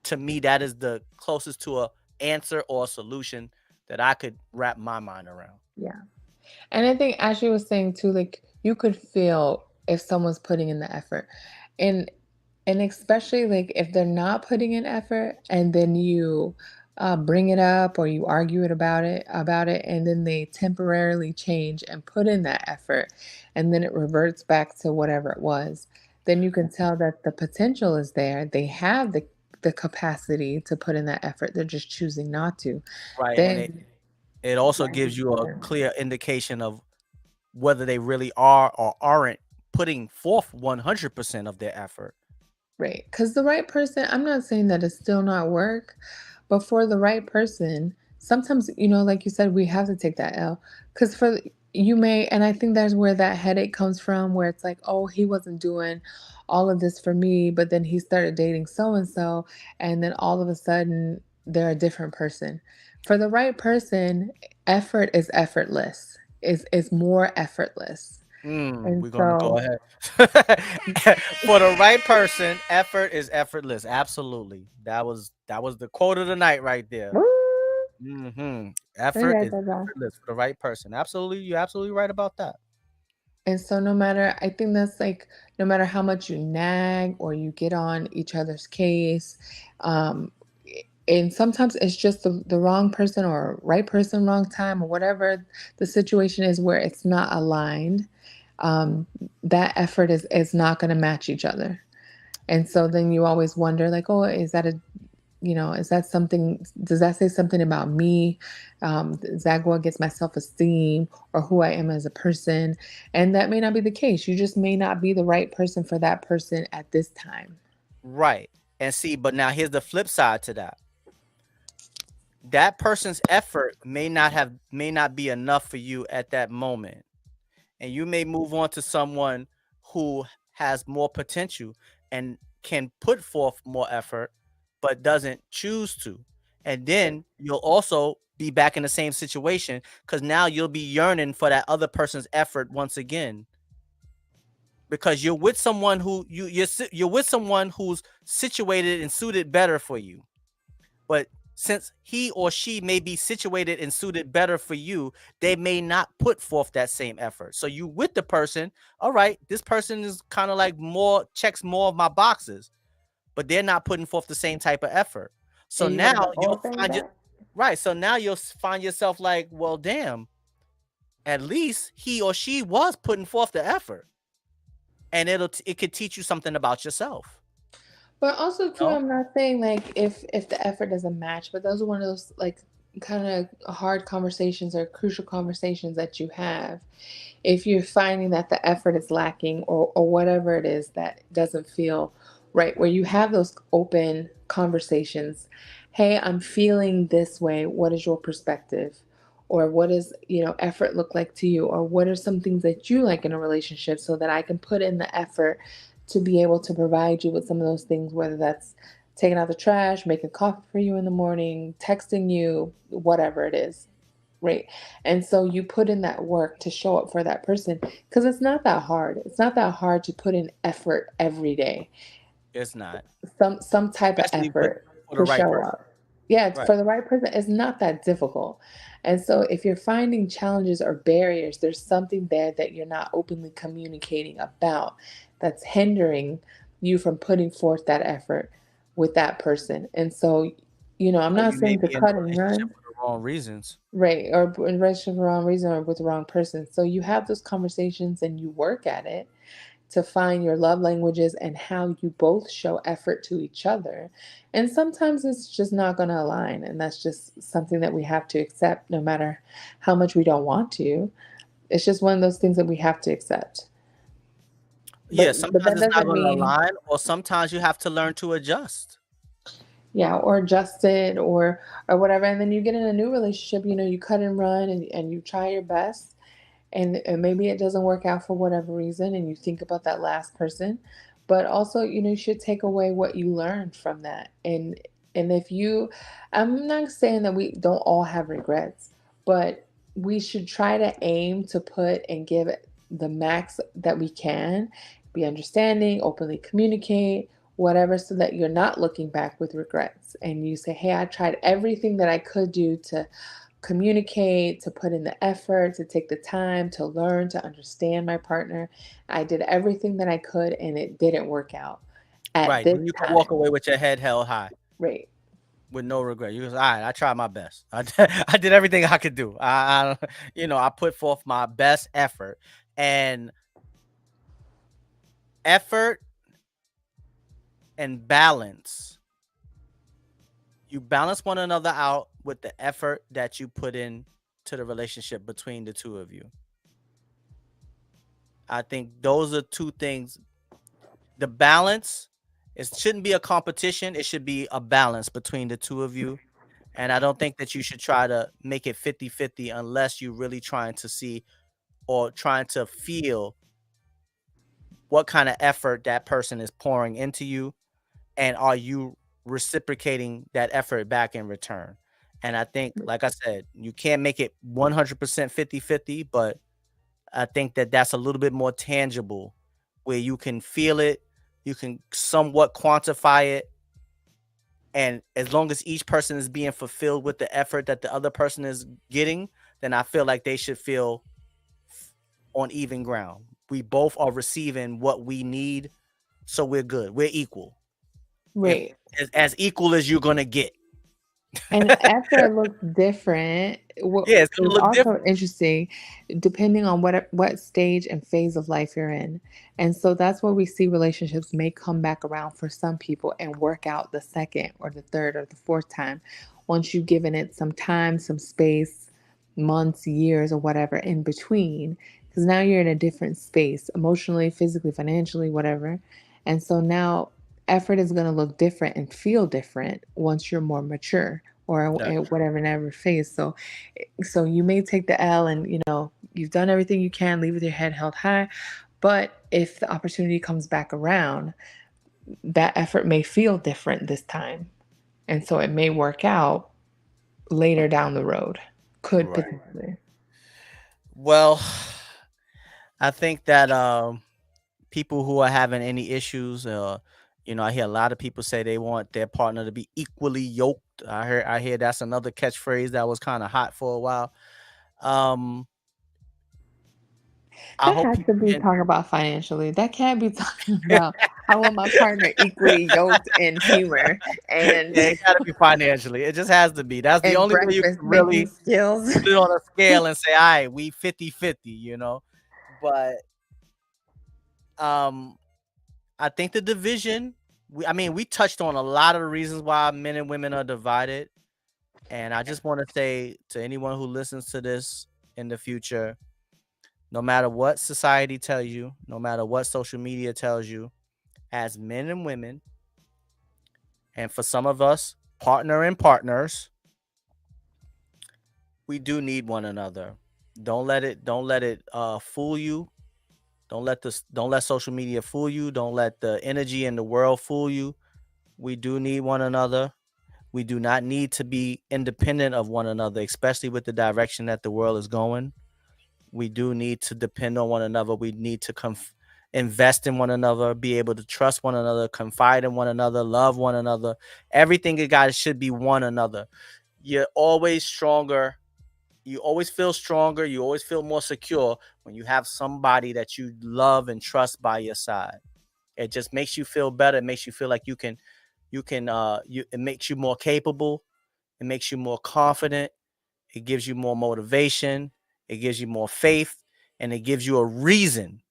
to me that is the closest to a answer or a solution that I could wrap my mind around. yeah. And I think Ashley was saying too, like you could feel if someone's putting in the effort. And and especially like if they're not putting in effort and then you bring it up or you argue about it and then they temporarily change and put in that effort and then it reverts back to whatever it was, then you can tell that the potential is there. They have the capacity to put in that effort. They're just choosing not to. Right, and it Then it also that gives gets you a better. clear indication of whether they really are or aren't putting forth 100% of their effort. Right. Because the right person, I'm not saying that it's still not work, but for the right person, sometimes, like you said, we have to take that L. Because you may, and I think that's where that headache comes from, where it's like, oh, he wasn't doing all of this for me, but then he started dating so and so, and then all of a sudden they're a different person. For the right person, effort is effortless, is more effortless. And We're gonna go so, ahead. For the right person, effort is effortless. Absolutely. That was the quote of the night right there. woo, let me Effort write is that down. effortless for the right person. Absolutely, you're absolutely right about that. And so no matter I think that's like no matter how much you nag or you get on each other's case, um, and sometimes it's just the wrong person or right person, wrong time, or whatever the situation is where it's not aligned, that effort is not going to match each other. And so then you always wonder, like, oh, is that something, does that say something about me? Does that go against my self esteem or who I am as a person? And that may not be the case. You just may not be the right person for that person at this time. Right. And see, but now here's the flip side to that. That person's effort may not be enough for you at that moment. And you may move on to someone who has more potential and can put forth more effort but doesn't choose to, and then you'll also be back in the same situation because now you'll be yearning for that other person's effort once again, because you're with someone who you're with someone who's situated and suited better for you. But since he or she may be situated and suited better for you, they may not put forth that same effort. So you with the person, all right, this person is kind of like more checks more of my boxes, but they're not putting forth the same type of effort. So And you now want the you'll old thing find your back? right. So now you'll find yourself like, well, damn, at least he or she was putting forth the effort, and it could teach you something about yourself. But also too, No, I'm not saying like if the effort doesn't match, but those are one of those like kind of hard conversations or crucial conversations that you have. If you're finding that the effort is lacking or whatever it is that doesn't feel right, where you have those open conversations, hey, I'm feeling this way. What is your perspective? Or what does, effort look like to you? Or what are some things that you like in a relationship so that I can put in the effort to be able to provide you with some of those things, whether that's taking out the trash, making coffee for you in the morning, texting you, whatever it is. Right. And so you put in that work to show up for that person because it's not that hard. It's not that hard to put in effort every day. It's not, Some type of especially effort for the to right show person. up. Yeah, Right. for the right person, it's not that difficult. And so if you're finding challenges or barriers, there's something there that you're not openly communicating about that's hindering you from putting forth that effort with that person. And so, I'm Or not you may saying to be in a cut and relationship run. for the wrong reasons. Right, or in relationship for the wrong reason or with the wrong person. So you have those conversations and you work at it to find your love languages and how you both show effort to each other. And sometimes it's just not going to align, and that's just something that we have to accept no matter how much we don't want to. It's just one of those things that we have to accept. Yeah, But sometimes that it's not doesn't going to mean, align, or sometimes you have to learn to adjust. yeah, or adjust it or whatever. And then you get in a new relationship, you cut and run and you try your best and maybe it doesn't work out for whatever reason and you think about that last person, but also you should take away what you learned from that. And if you, I'm not saying that we don't all have regrets, but we should try to aim to put and give it the max that we can, be understanding, openly communicate, whatever, so that you're not looking back with regrets and you say, hey, I tried everything that I could do to communicate, to put in the effort, to take the time to learn, to understand my partner. I did everything that I could and it didn't work out at Right. this Then you can walk time. away with your head held high Right. with no regret. You was all right. I tried my best. I did everything I could do. I put forth my best effort, and effort and balance. You balance one another out with the effort that you put in to the relationship between the two of you. I think those are two things. The balance, it shouldn't be a competition. It should be a balance between the two of you. And I don't think that you should try to make it 50-50 unless you're really trying to see or trying to feel what kind of effort that person is pouring into you. And are you reciprocating that effort back in return? And I think, like I said, you can't make it 100% 50-50, but I think that that's a little bit more tangible where you can feel it, you can somewhat quantify it. And as long as each person is being fulfilled with the effort that the other person is getting, then I feel like they should feel on even ground. We both are receiving what we need, so we're good. We're equal. If Right. as equal as you're gonna get. And effort looks different. What Yeah, it's gonna is look also different. interesting, depending on what stage and phase of life you're in. And so that's where we see relationships may come back around for some people and work out the second or the third or the fourth time once you've given it some time, some space, months, years, or whatever in between. Because now you're in a different space, emotionally, physically, financially, whatever. And so now effort is going to look different and feel different once you're more mature or That's at true. whatever never phase. So you may take the L and you've done everything you can, leave with your head held high. But if the opportunity comes back around, that effort may feel different this time. And so it may work out later down the road. Could Right. potentially. Well, I think that people who are having any issues, I hear a lot of people say they want their partner to be equally yoked. I hear that's another catchphrase that was kind of hot for a while. Um, I That hope has to people be can. talking about financially. That can't be talking about I want my partner equally yoked in humor and Yeah, it gotta be financially. It just has to be. That's the and only way you breakfast can making really skills. put it on a scale and say, "All right, we 50-50," But um I think the division, we touched on a lot of the reasons why men and women are divided. And I just want to say to anyone who listens to this in the future, no matter what society tells you, no matter what social media tells you, as men and women, and for some of us, partner and partners, we do need one another. Don't let it fool you. Don't let social media fool you. Don't let the energy in the world fool you. We do need one another. We do not need to be independent of one another, especially with the direction that the world is going. We do need to depend on one another. We need to invest in one another, be able to trust one another, confide in one another, love one another. Everything you got should be one another. You're always stronger. You always feel stronger. You always feel more secure when you have somebody that you love and trust by your side. It just makes you feel better. It makes you feel like it makes you more capable. It makes you more confident. It gives you more motivation. It gives you more faith, and it gives you a reason.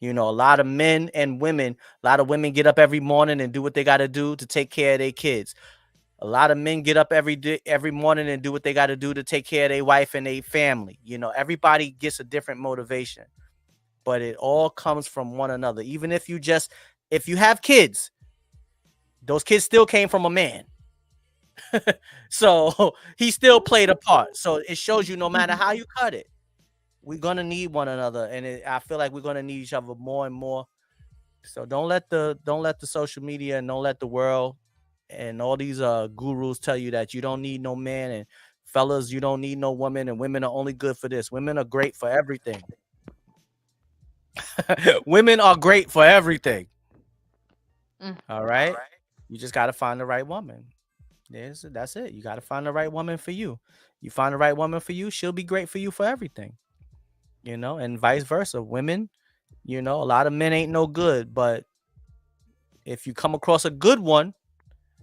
A lot of men and women, a lot of women get up every morning and do what they got to do to take care of their kids. A lot of men get up every morning and do what they got to do to take care of their wife and their family. Everybody gets a different motivation, but it all comes from one another. Even if you have kids, those kids still came from a man. So he still played a part. So it shows you no matter how you cut it, we're gonna need one another, and I feel like we're gonna need each other more and more. So don't let the social media and don't let the world and all these gurus tell you that you don't need no man, and fellas, you don't need no woman, and women are only good for this. Women are great for everything. Women are great for everything. All right. You just got to find the right woman. That's it. You got to find the right woman for you. You find the right woman for you, she'll be great for you for everything. And vice versa. Women, a lot of men ain't no good, but if you come across a good one,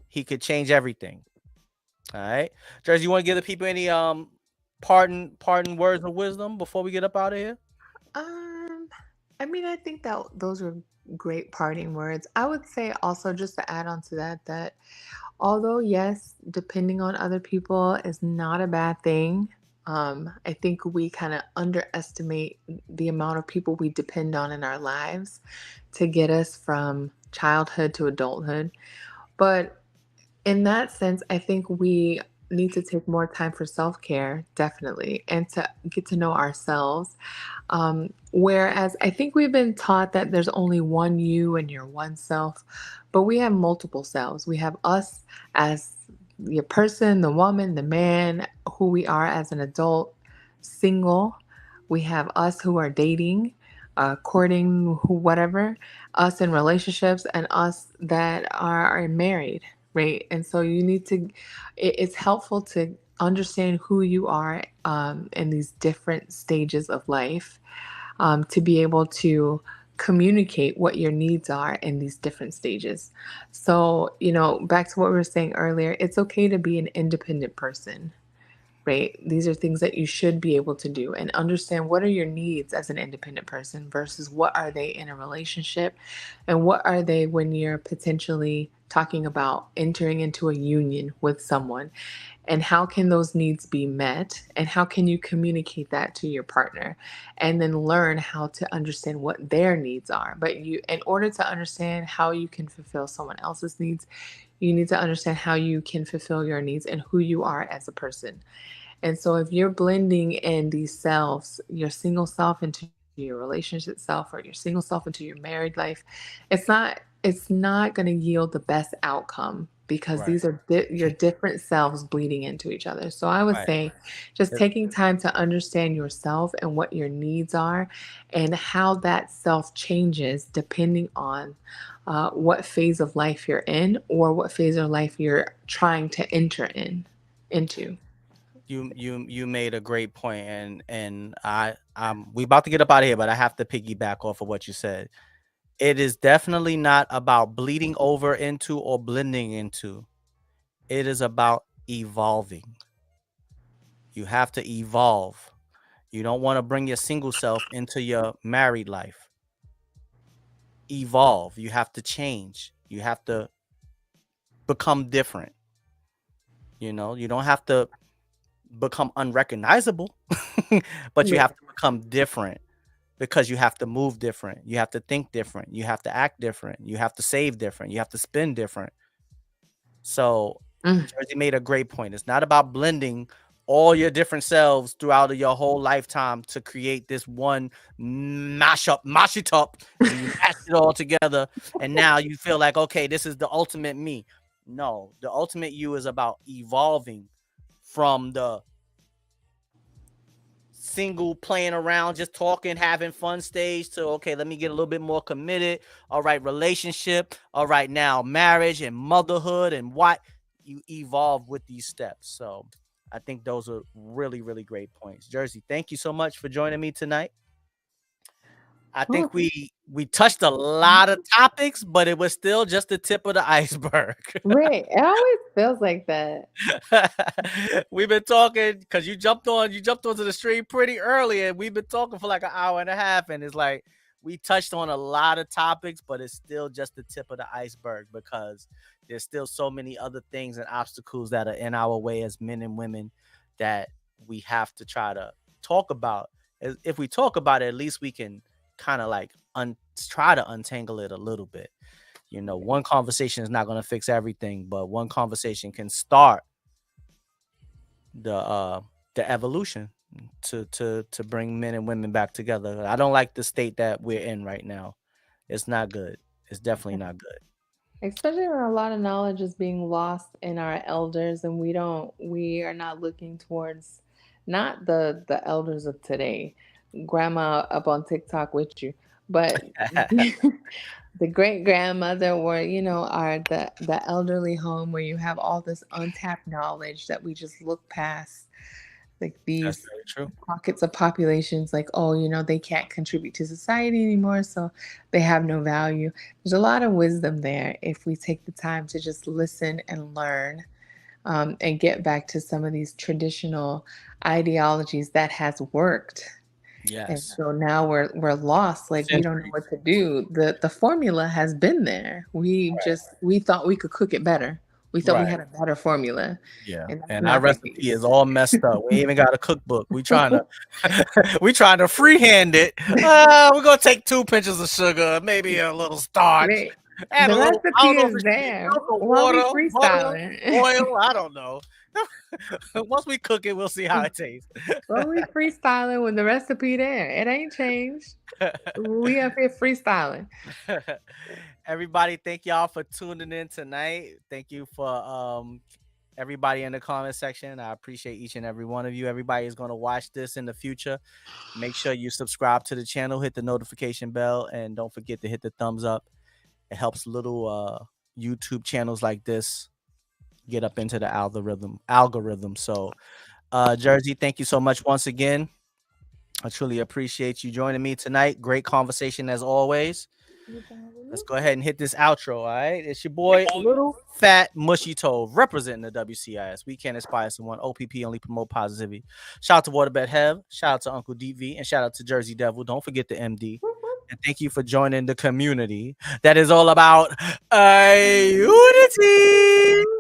he could change everything. All right. Jersey, you want to give the people any pardon words of wisdom before we get up out of here? Um, I mean, I think that those were great parting words. I would say also, just to add on to that, that although, yes, depending on other people is not a bad thing, I think we kind of underestimate the amount of people we depend on in our lives to get us from childhood to adulthood. But in that sense, I think we need to take more time for self care, definitely, and to get to know ourselves. Whereas I think we've been taught that there's only one you and your one self, but we have multiple selves. We have us as the person, the woman, the man, who we are as an adult, single. We have us who are dating, courting, who, whatever, us in relationships, and us that are married, right? And so you need to, it's helpful to understand who you are in these different stages of life, to be able to communicate what your needs are in these different stages. So, back to what we were saying earlier, it's okay to be an independent person, right? These are things that you should be able to do and understand what are your needs as an independent person versus what are they in a relationship, and what are they when you're potentially talking about entering into a union with someone, and how can those needs be met, and how can you communicate that to your partner, and then learn how to understand what their needs are. But you, in order to understand how you can fulfill someone else's needs, you need to understand how you can fulfill your needs and who you are as a person. And so if you're blending in these selves, your single self into your relationship self, or your single self into your married life, it's not going to yield the best outcome, because Right. these are your different selves bleeding into each other. So I would Right. say just It- taking time to understand yourself and what your needs are, and how that self changes depending on what phase of life you're in, or what phase of life you're trying to enter into. you made a great point, and we about to get up out of here, but I have to piggyback off of what you said. It is definitely not about bleeding over into or blending into. It is about evolving. You have to evolve. You don't want to bring your single self into your married life. Evolve. You have to change. You have to become different. You don't have to become unrecognizable, but you Yeah. have to become different, because you have to move different. You have to think different. You have to act different. You have to save different. You have to spend different. So Mm. Jersey made a great point. It's not about blending all your different selves throughout your whole lifetime to create this one mash it up, and you mash it all together, and now you feel like, okay, this is the ultimate me. No, the ultimate you is about evolving from the single playing around, just talking, having fun stage to, okay, let me get a little bit more committed. All right, relationship. All right, now marriage and motherhood, and what you evolve with these steps. So I think those are really, really great points. Jersey, thank you so much for joining me tonight. I think Well, we touched a lot of topics, but it was still just the tip of the iceberg. right. It always feels like that. We've been talking because you jumped onto the stream pretty early, and we've been talking for like an hour and a half, and it's like we touched on a lot of topics, but it's still just the tip of the iceberg because there's still so many other things and obstacles that are in our way as men and women that we have to try to talk about. If we talk about it, at least we can kind of like try to untangle it a little bit. You know, one conversation is not going to fix everything, but one conversation can start the evolution to bring men and women back together. I don't like the state that we're in right now. It's not good. It's definitely not good. Especially when a lot of knowledge is being lost in our elders, and we are not looking towards not the elders of today, grandma up on TikTok with you, but the great grandmother, or are the elderly home where you have all this untapped knowledge that we just look past, like That's these very true. pockets of populations, like, oh, they can't contribute to society anymore, so they have no value. There's a lot of wisdom there if we take the time to just listen and learn, and get back to some of these traditional ideologies that has worked. And Yes. so now we're lost, like we don't know Centuries. what to do. The formula has been there. We thought we could cook it better. We thought we Right. had a better formula, Yeah. and that's And our not the recipe is case. all messed up. We ain't even got a cookbook. We trying to we trying to freehand it. We're gonna take 2 pinches of sugar, maybe a little starch, Right. add The a little. I don't recipe know if is it should be there. milk or While we water, butter, freestyling. oil. I don't know. Once we cook it, we'll see how it tastes. While we freestyling with the recipe there. It ain't changed. We up here freestyling. Everybody, thank y'all for tuning in tonight. Thank you for everybody in the comment section. I appreciate each and every one of you. Everybody is going to watch this in the future. Make sure you subscribe to the channel, hit the notification bell, and don't forget to hit the thumbs up. It helps little YouTube channels like this get up into the algorithm. So Jersey, thank you so much once again. I truly appreciate you joining me tonight. Great conversation as always. Let's go ahead and hit this outro. All right. It's your boy, Little Fat Mushy Toe, representing the WCIS. We can't inspire someone. OPP only promote positivity. Shout out to Waterbed Hev. Shout out to Uncle DV. And shout out to Jersey Devil. Don't forget the MD. And thank you for joining the community that is all about unity.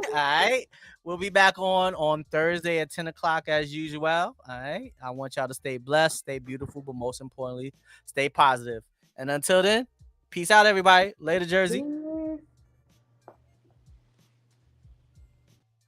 All right. We'll be back on Thursday at 10 o'clock as usual. All right. I want y'all to stay blessed, stay beautiful, but most importantly, stay positive. And until then, peace out, everybody. Later, Jersey.